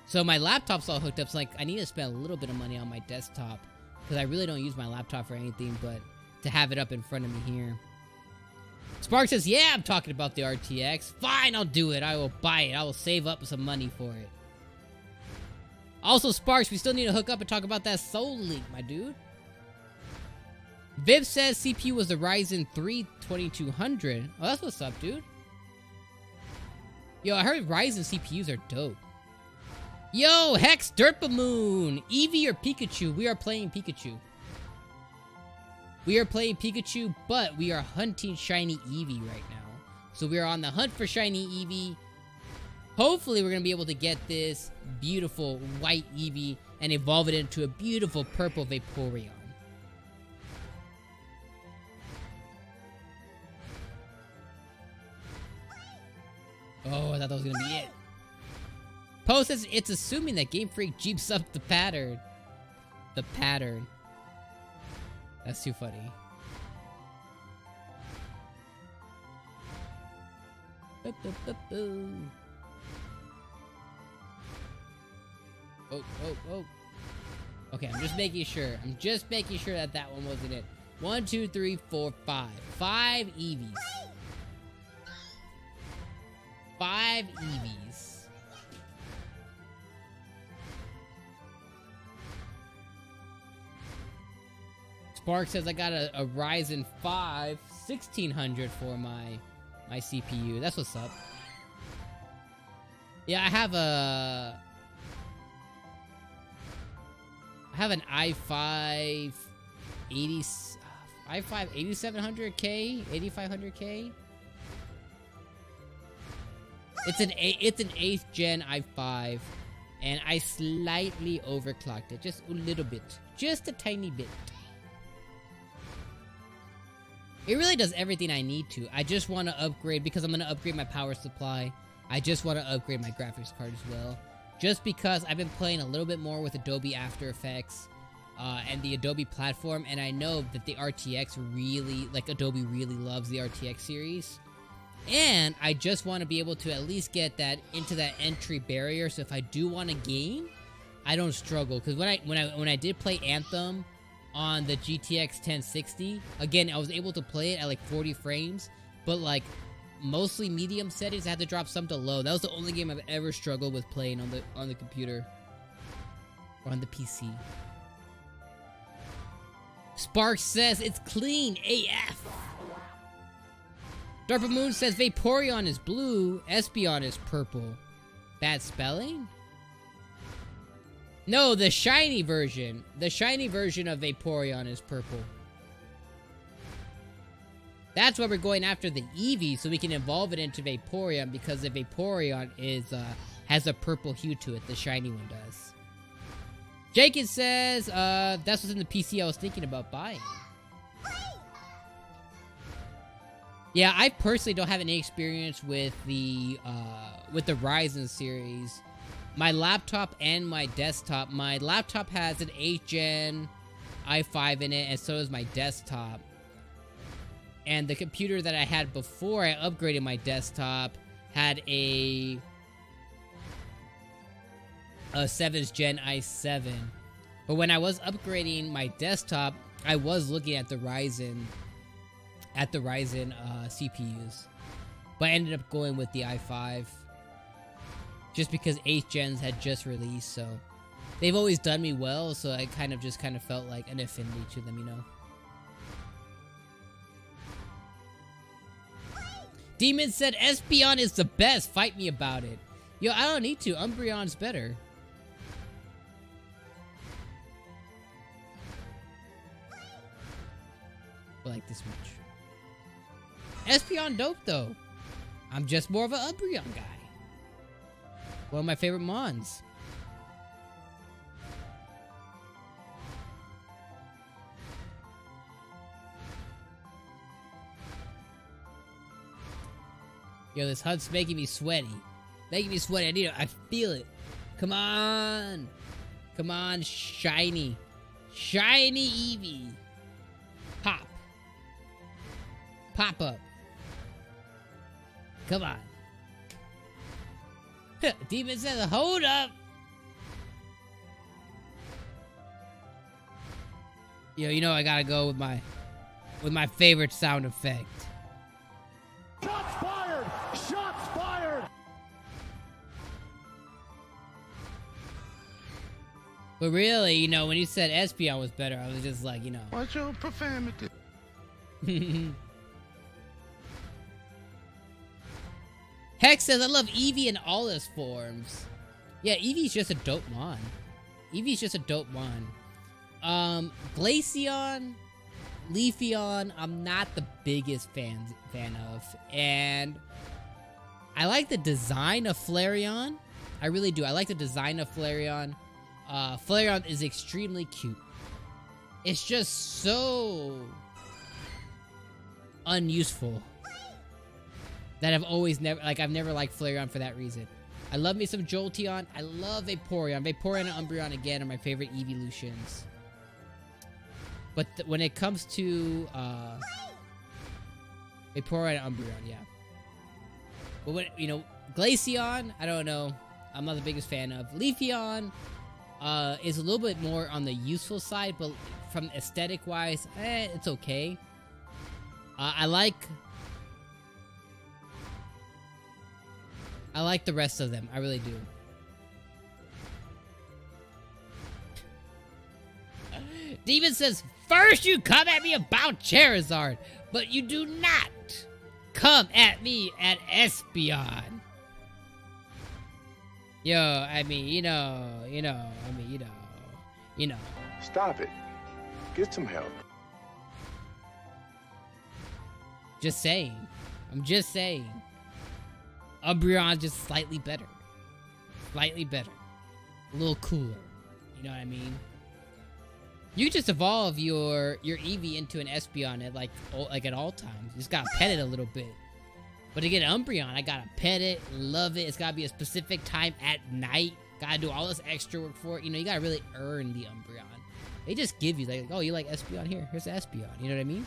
Speaker 1: So my laptop's all hooked up, so like I need to spend a little bit of money on my desktop. Because I really don't use my laptop for anything but to have it up in front of me here. Spark says, yeah, I'm talking about the RTX. Fine, I'll do it. I will buy it. I will save up some money for it. Also, Sparks, we still need to hook up and talk about that Soul Link, my dude. Viv says CPU was the Ryzen 3 2200. Oh, that's what's up, dude. Yo, I heard Ryzen CPUs are dope. Yo, Hex Derpamoon! Eevee or Pikachu? We are playing Pikachu. We are playing Pikachu, but we are hunting shiny Eevee right now. So we are on the hunt for shiny Eevee. Hopefully we're going to be able to get this beautiful white Eevee and evolve it into a beautiful purple Vaporeon. Oh, I thought that was going to be it. Post says it's assuming that Game Freak jeeps up the pattern. The pattern. That's too funny. Oh. Okay, I'm just making sure. I'm just making sure that that one wasn't it. 1, 2, 3, 4, 5. 5 Eevees. 5 Eevees. Spark says I got a Ryzen 5 1600 for my CPU. That's what's up. Yeah, I have an i5 8700K, 8500K. It's an 8th gen i5, and I slightly overclocked it, just a little bit, just a tiny bit. It really does everything I need to. I just want to upgrade, because I'm going to upgrade my power supply. I just want to upgrade my graphics card as well. Just because I've been playing a little bit more with Adobe After Effects and the Adobe platform, and I know that the RTX really, like Adobe really loves the RTX series. And I just want to be able to at least get that into that entry barrier, so if I do want a game, I don't struggle. Because when I did play Anthem, on the GTX 1060. Again, I was able to play it at like 40 frames, but like mostly medium settings. I had to drop some to low. That was the only game I've ever struggled with playing on the computer or on the PC. Sparks says it's clean AF. Darpa Moon says Vaporeon is blue, Espeon is purple. Bad spelling? No, the shiny version. The shiny version of Vaporeon is purple. That's why we're going after the Eevee, so we can evolve it into Vaporeon, because the Vaporeon has a purple hue to it. The shiny one does. Jenkins says, that's what's in the PC I was thinking about buying. Yeah, I personally don't have any experience with the Ryzen series. My laptop and my desktop. My laptop has an 8th gen i5 in it, and so does my desktop. And the computer that I had before I upgraded my desktop had a 7th gen i7. But when I was upgrading my desktop, I was looking at the Ryzen CPUs. But I ended up going with the i5 just because 8th gens had just released, so they've always done me well, so I kind of felt like an affinity to them, you know. Demon said Espeon is the best. Fight me about it. Yo, I don't need to. Umbreon's better. I like this much. Espeon dope though. I'm just more of an Umbreon guy. One of my favorite mons. Yo, this HUD's making me sweaty. Making me sweaty. I need it. I feel it. Come on. Come on, shiny. Shiny Eevee. Pop. Pop up. Come on. Demon says, hold up. Yo, you know I gotta go with my favorite sound effect.
Speaker 2: Shots fired! Shots fired!
Speaker 1: But really, you know, when you said Espeon was better, I was just like, you know.
Speaker 2: Watch your profanity.
Speaker 1: Hex says, I love Eevee in all its forms. Yeah, Eevee's just a dope mon. Eevee's just a dope mon. Glaceon, Leafeon, I'm not the biggest fan of. And I like the design of Flareon. I really do. I like the design of Flareon. Flareon is extremely cute. It's just so unuseful that I've never liked Flareon for that reason. I love me some Jolteon. I love Vaporeon. Vaporeon and Umbreon again are my favorite evolutions. But when it comes to Vaporeon and Umbreon, yeah. But when, you know, Glaceon, I don't know. I'm not the biggest fan of. Leafeon is a little bit more on the useful side, but from aesthetic wise, it's okay. I like the rest of them. I really do. Demon says, first you come at me about Charizard, but you do not come at me at Espeon. Yo, I mean, you know.
Speaker 3: Stop it. Get some help.
Speaker 1: Just saying. I'm just saying. Umbreon's just slightly better. Slightly better. A little cooler. You know what I mean? You just evolve your Eevee into an Espeon at all times. You just gotta pet it a little bit. But to get an Umbreon, I gotta pet it, love it. It's gotta be a specific time at night. Gotta do all this extra work for it. You know, you gotta really earn the Umbreon. They just give you, like, oh, you like Espeon? Here, here's the Espeon. You know what I mean?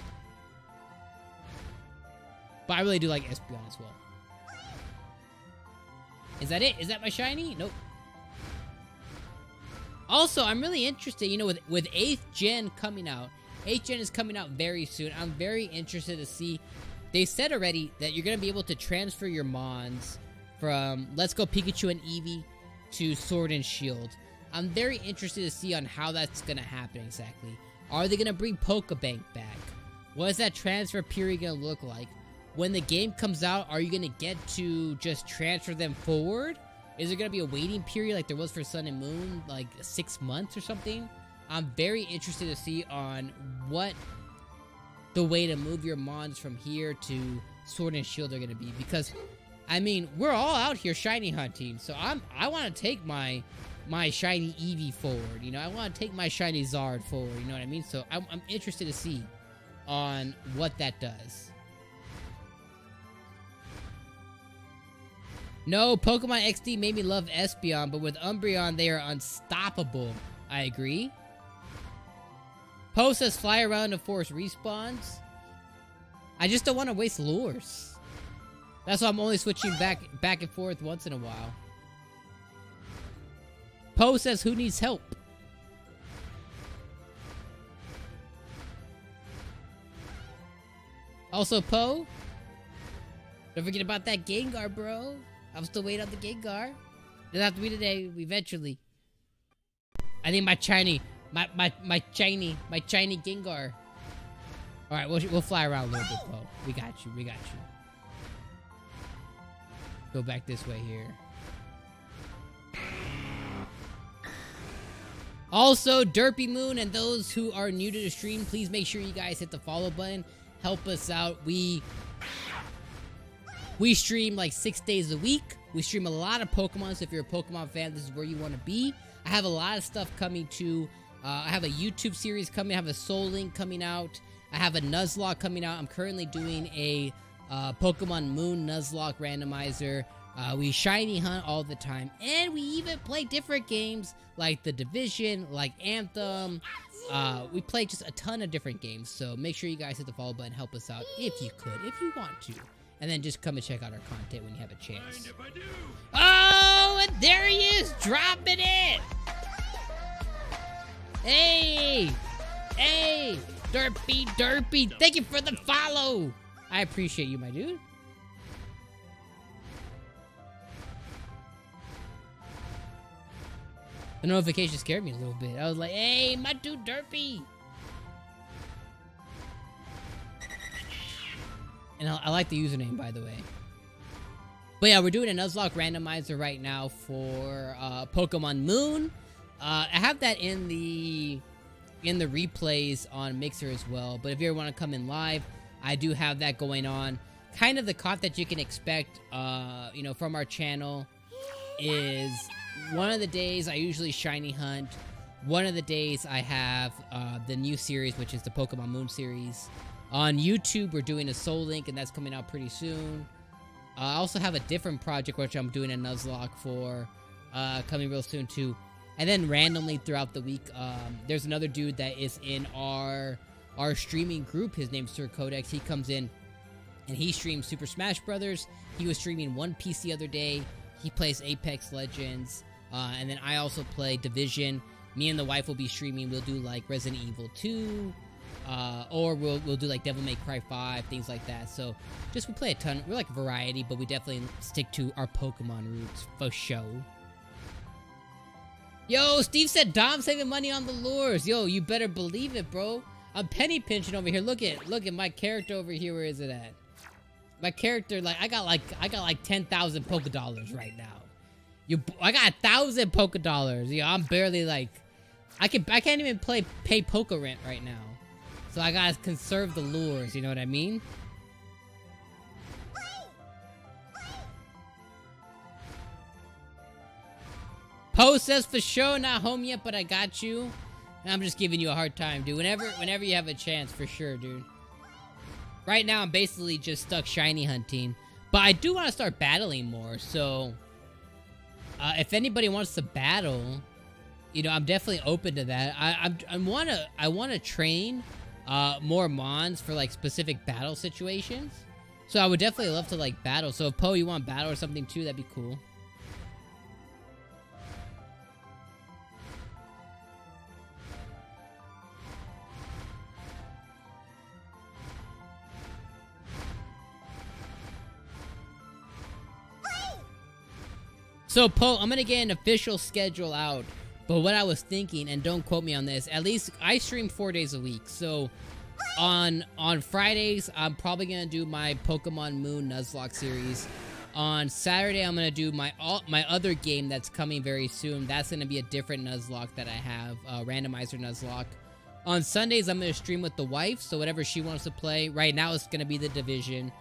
Speaker 1: But I really do like Espeon as well. Is that it? Is that my shiny? Nope. Also, I'm really interested, you know, with 8th gen coming out. 8th gen is coming out very soon. I'm very interested to see. They said already that you're going to be able to transfer your Mons from Let's Go Pikachu and Eevee to Sword and Shield. I'm very interested to see on how that's going to happen exactly. Are they going to bring Pokebank back? What is that transfer period going to look like? When the game comes out, are you going to get to just transfer them forward? Is there going to be a waiting period like there was for Sun and Moon, like 6 months or something? I'm very interested to see on what the way to move your Mons from here to Sword and Shield are going to be. Because, I mean, we're all out here shiny hunting. So I want to take my shiny Eevee forward. You know, I want to take my shiny Zard forward. You know what I mean? So I'm interested to see on what that does. No, Pokemon XD made me love Espeon, but with Umbreon, they are unstoppable. I agree. Poe says fly around and force respawns. I just don't want to waste lures. That's why I'm only switching back and forth once in a while. Poe says who needs help? Also, Poe, don't forget about that Gengar, bro. I'm still waiting on the Gengar. Doesn't have to be today, eventually. I think my shiny Gengar. Alright, we'll fly around a little bit, Poe. We got you, we got you. Go back this way here. Also, Derpy Moon and those who are new to the stream, please make sure you guys hit the follow button. Help us out. We stream like 6 days a week. We stream a lot of Pokemon, so if you're a Pokemon fan, this is where you want to be. I have a lot of stuff coming to. I have a YouTube series coming. I have a Soul Link coming out. I have a Nuzlocke coming out. I'm currently doing a Pokemon Moon Nuzlocke randomizer. We shiny hunt all the time. And we even play different games like The Division, like Anthem. We play just a ton of different games. So make sure you guys hit the follow button. Help us out if you could, if you want to. And then just come and check out our content when you have a chance. Oh, and there he is, dropping it. Hey, hey, Derpy, thank you for the follow. I appreciate you, my dude. The notification scared me a little bit. I was like, hey, my dude, Derpy. And I like the username, by the way. But yeah, we're doing a Nuzlocke randomizer right now for Pokemon Moon. I have that in the replays on Mixer as well. But if you ever want to come in live, I do have that going on. Kind of the content you can expect, you know, from our channel is one of the days I usually shiny hunt. One of the days I have the new series, which is the Pokemon Moon series. On YouTube, we're doing a Soul Link, and that's coming out pretty soon. I also have a different project, which I'm doing a Nuzlocke for, coming real soon, too. And then randomly throughout the week, there's another dude that is in our streaming group. His name's Sir Codex. He comes in, and he streams Super Smash Brothers. He was streaming One Piece the other day. He plays Apex Legends. And then I also play Division. Me and the wife will be streaming. We'll do, like, Resident Evil 2. Or we'll do like Devil May Cry 5, things like that. So just we play a ton. We're like variety, but we definitely stick to our Pokemon roots for show. Yo, Steve said Dom saving money on the lures. Yo, you better believe it, bro. I'm penny pinching over here. Look at my character over here. Where is it at? My character, like I got like 10,000 Pokedollars right now. I got 1,000 Pokedollars. Yo, I'm barely like I can't even pay Poke rent right now. So I gotta conserve the lures, you know what I mean? Poe says for sure, not home yet, but I got you. And I'm just giving you a hard time, dude. Whenever you have a chance, for sure, dude. Right now, I'm basically just stuck shiny hunting. But I do want to start battling more, so... if anybody wants to battle, you know, I'm definitely open to that. I wanna train... more Mons for like specific battle situations. So I would definitely love to like battle. So if Poe, you want battle or something too, that'd be cool. So, Poe, I'm gonna get an official schedule out. But what I was thinking, and don't quote me on this, at least I stream 4 days a week. So, on Fridays, I'm probably gonna do my Pokemon Moon Nuzlocke series. On Saturday, I'm gonna do my other game that's coming very soon. That's gonna be a different Nuzlocke that I have, randomizer Nuzlocke. On Sundays, I'm gonna stream with the wife, so whatever she wants to play. Right now, it's gonna be The Division,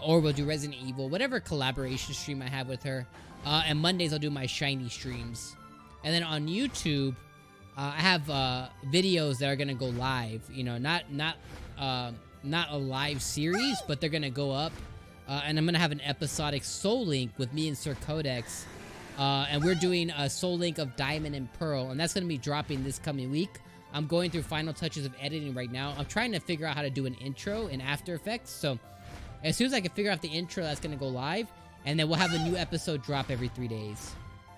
Speaker 1: or we'll do Resident Evil, whatever collaboration stream I have with her. And Mondays, I'll do my shiny streams. And then on YouTube, I have videos that are gonna go live. You know, not a live series, but they're gonna go up. And I'm gonna have an episodic Soul Link with me and Sir Codex. And we're doing a Soul Link of Diamond and Pearl, and that's gonna be dropping this coming week. I'm going through final touches of editing right now. I'm trying to figure out how to do an intro in After Effects. So as soon as I can figure out the intro, that's gonna go live. And then we'll have a new episode drop every 3 days.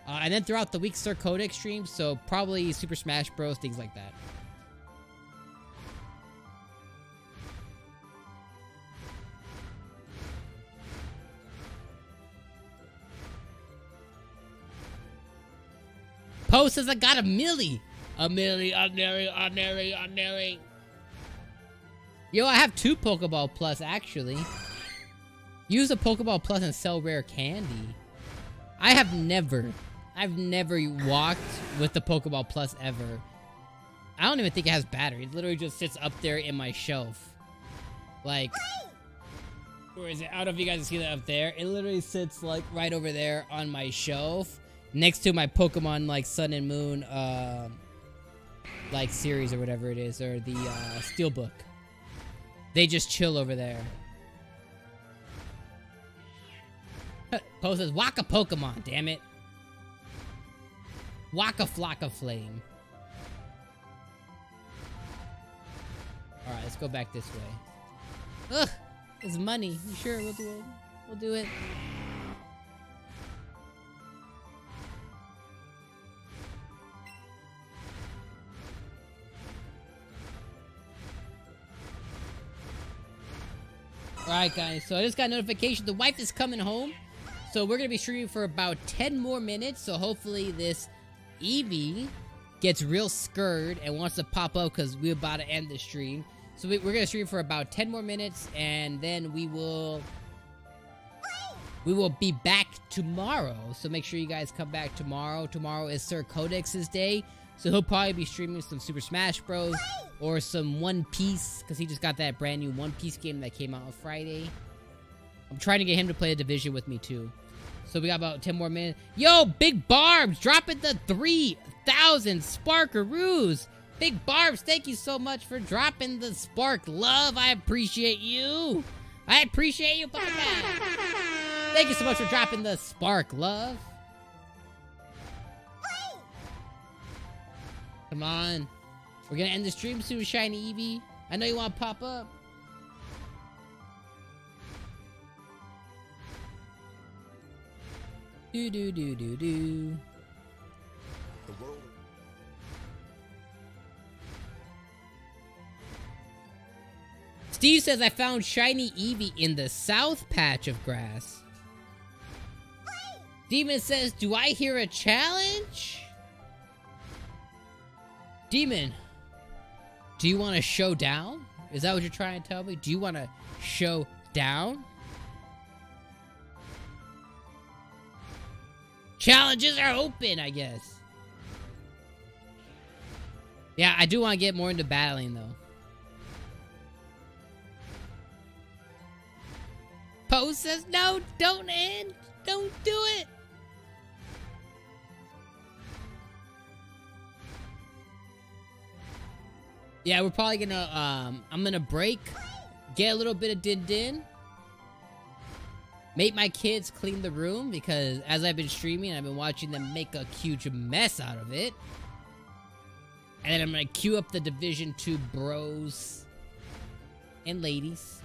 Speaker 1: And then throughout the week, Sir Codex streams, so probably Super Smash Bros, things like that. Poe says I got a milli. A milli. Yo, I have 2 Pokeball Plus, actually. Use a Pokeball Plus and sell rare candy. I've never walked with the Pokeball Plus ever. I don't even think it has battery. It literally just sits up there in my shelf. Like, where is it? I don't know if you guys can see that up there. It literally sits like right over there on my shelf, next to my Pokemon like Sun and Moon, like series or whatever it is, or the Steelbook. They just chill over there. Poe says, Waka Pokemon, damn it. Waka Flocka Flame. Alright, let's go back this way. Ugh! It's money. You sure we'll do it? We'll do it. Alright guys, so I just got a notification. The wife is coming home. So we're going to be streaming for about 10 more minutes. So hopefully this Eevee gets real scared and wants to pop up because we're about to end the stream. So we're going to stream for about 10 more minutes. And then we will be back tomorrow. So make sure you guys come back tomorrow. Tomorrow is Sir Codex's day. So he'll probably be streaming some Super Smash Bros. Or some One Piece. Because he just got that brand new One Piece game that came out on Friday. I'm trying to get him to play a Division with me too. So we got about 10 more minutes. Yo, Big Barbs dropping the 3,000 Sparkaroos. Big Barbs, thank you so much for dropping the Spark Love. I appreciate you. I appreciate you, Papa. Thank you so much for dropping the Spark Love. Come on. We're gonna end the stream soon, Shiny Eevee. I know you want to pop up. Do. Steve says I found shiny Eevee in the south patch of grass. Demon says, do I hear a challenge? Demon, do you want to show down? Is that what you're trying to tell me? Do you want to show down? Challenges are open, I guess. Yeah, I do want to get more into battling, though. Poe says, no, don't end. Don't do it. Yeah, we're probably gonna, I'm gonna break, get a little bit of din-din, make my kids clean the room, because as I've been streaming, I've been watching them make a huge mess out of it. And then I'm gonna queue up the Division 2 bros and ladies.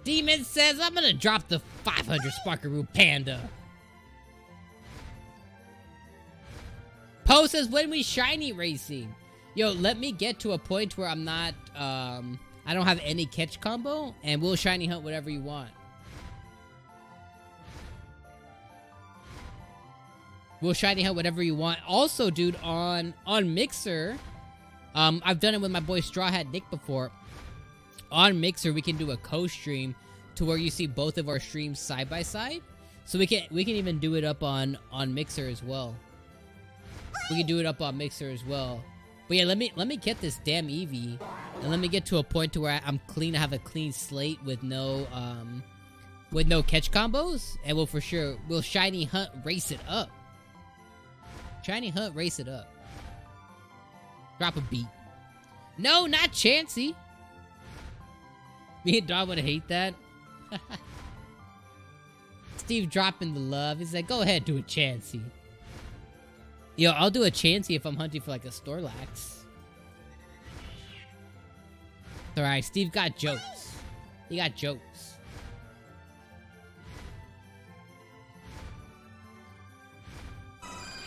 Speaker 1: Demon says, I'm gonna drop the 500 Sparkaroo Panda. Poe says, when we shiny racing? Yo, let me get to a point where I'm not, I don't have any catch combo, and we'll shiny hunt whatever you want. We'll shiny hunt whatever you want. Also, dude, on Mixer, I've done it with my boy Straw Hat Nick before. On Mixer, we can do a co-stream to where you see both of our streams side by side. So we can even do it up on Mixer as well. We can do it up on Mixer as well. But yeah, let me get this damn Eevee, and let me get to a point to where I'm clean. I have a clean slate with no catch combos, and we'll shiny hunt race it up. Shiny hunt race it up. Drop a beat. No, not Chansey. Me and Don would hate that. Steve dropping the love. He's like, go ahead, do a Chansey. Yo, I'll do a Chansey if I'm hunting for like a Snorlax. Alright, Steve got jokes. He got jokes.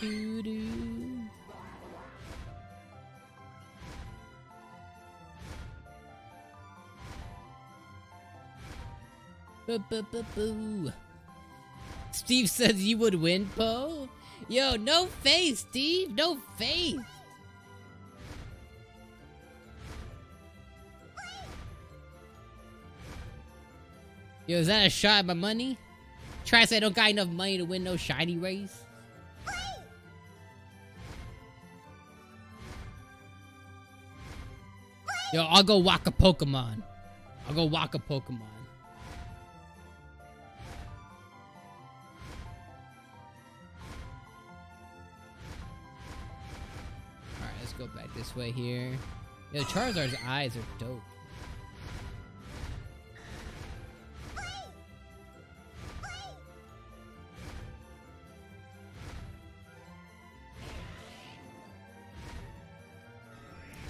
Speaker 1: Doo-doo. Boo-boo-boo-boo. Steve says you would win, Poe? Yo, no face, Steve. No face. Yo, is that a shot at my money? Try to say I don't got enough money to win no shiny race. Yo, I'll go walk a Pokemon. I'll go walk a Pokemon. Alright, let's go back this way here. Yo, Charizard's eyes are dope.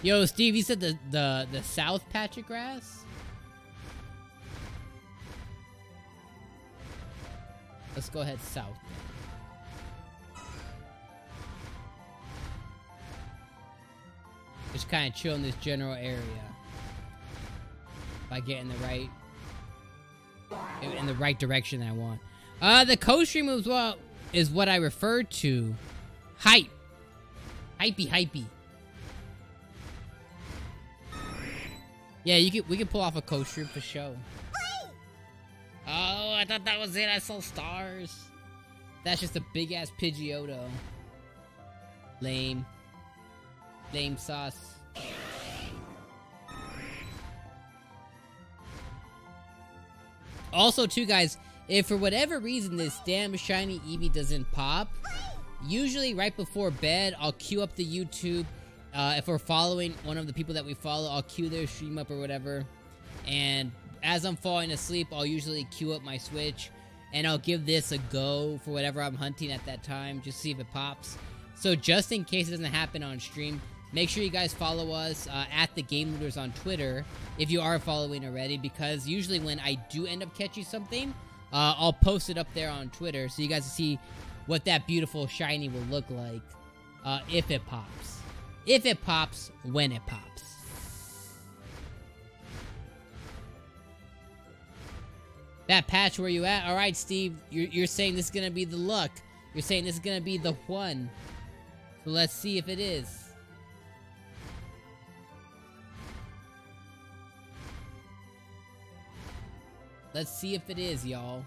Speaker 1: Yo, Steve, you said the south patch of grass? Let's go ahead south. Just kind of chill in this general area. By getting in the right direction that I want. The co-stream is what I referred to. Hype. Hypey. Yeah, we can pull off a co-stream for show. Oh, I thought that was it. I saw stars. That's just a big ass Pidgeotto. Lame sauce. Also, too, guys, if for whatever reason this damn shiny Eevee doesn't pop, usually right before bed, I'll queue up the YouTube. If we're following one of the people that we follow, I'll queue their stream up or whatever. And as I'm falling asleep, I'll usually queue up my Switch. And I'll give this a go for whatever I'm hunting at that time, just to see if it pops. So just in case it doesn't happen on stream, make sure you guys follow us at The Game Looters on Twitter, if you are following already. Because usually when I do end up catching something, I'll post it up there on Twitter, so you guys can see what that beautiful shiny will look like if it pops. If it pops, when it pops. That patch, where you at? Alright, Steve, you're saying this is gonna be the luck. You're saying this is gonna be the one. So let's see if it is. Let's see if it is, y'all.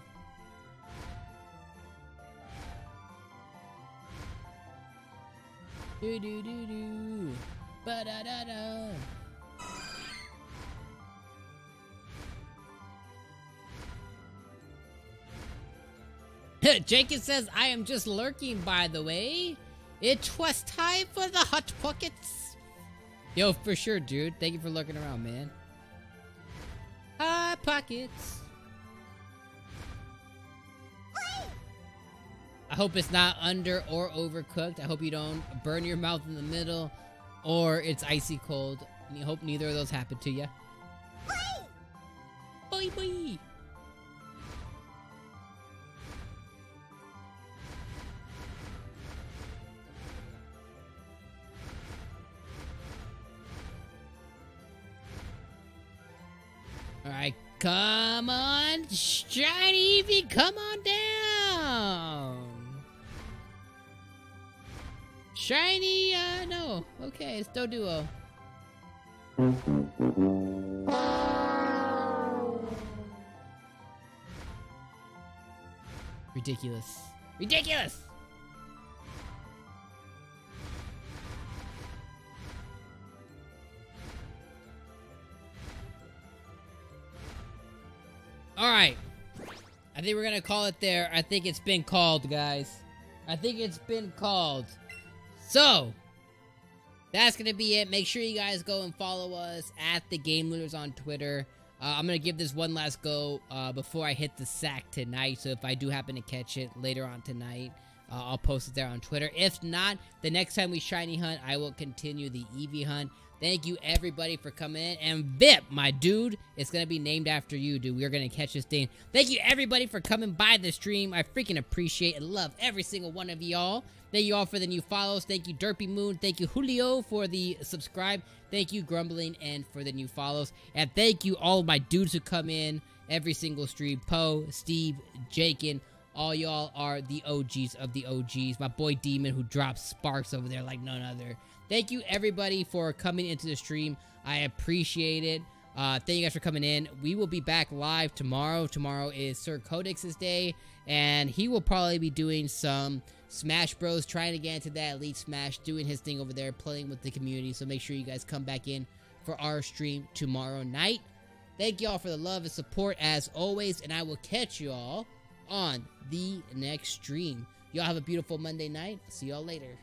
Speaker 1: Do do do do. Ba da da da. Jacob says, I am just lurking, by the way. It was time for the Hot Pockets. Yo, for sure, dude. Thank you for lurking around, man. Hot Pockets. I hope it's not under or overcooked. I hope you don't burn your mouth in the middle, or it's icy cold. I hope neither of those happen to you. Boy, boy. Alright, come on, shiny Eevee, come on down! Shiny, no. Okay, it's Doduo. Ridiculous. Ridiculous! Alright. I think we're gonna call it there. I think it's been called, guys. I think it's been called. So, that's gonna be it. Make sure you guys go and follow us at the Game Looters on Twitter. I'm gonna give this one last go before I hit the sack tonight. So if I do happen to catch it later on tonight, I'll post it there on Twitter. If not, the next time we shiny hunt, I will continue the Eevee hunt. Thank you everybody for coming in. And Vip, my dude, it's gonna be named after you, dude. We're gonna catch this thing. Thank you everybody for coming by the stream. I freaking appreciate and love every single one of y'all. Thank you all for the new follows. Thank you Derpy Moon. Thank you Julio for the subscribe. Thank you Grumbling and for the new follows. And thank you all of my dudes who come in every single stream. Poe, Steve, Jakin. All y'all are the OGs of the OGs. My boy Demon who drops sparks over there like none other. Thank you everybody for coming into the stream. I appreciate it. Thank you guys for coming in. We will be back live tomorrow. Tomorrow is Sir Codex's day, and he will probably be doing some Smash Bros, trying to get into that Elite Smash, doing his thing over there, playing with the community. So make sure you guys come back in for our stream tomorrow night. Thank you all for the love and support as always, and I will catch you all on the next stream. Y'all have a beautiful Monday night. See y'all later.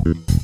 Speaker 3: you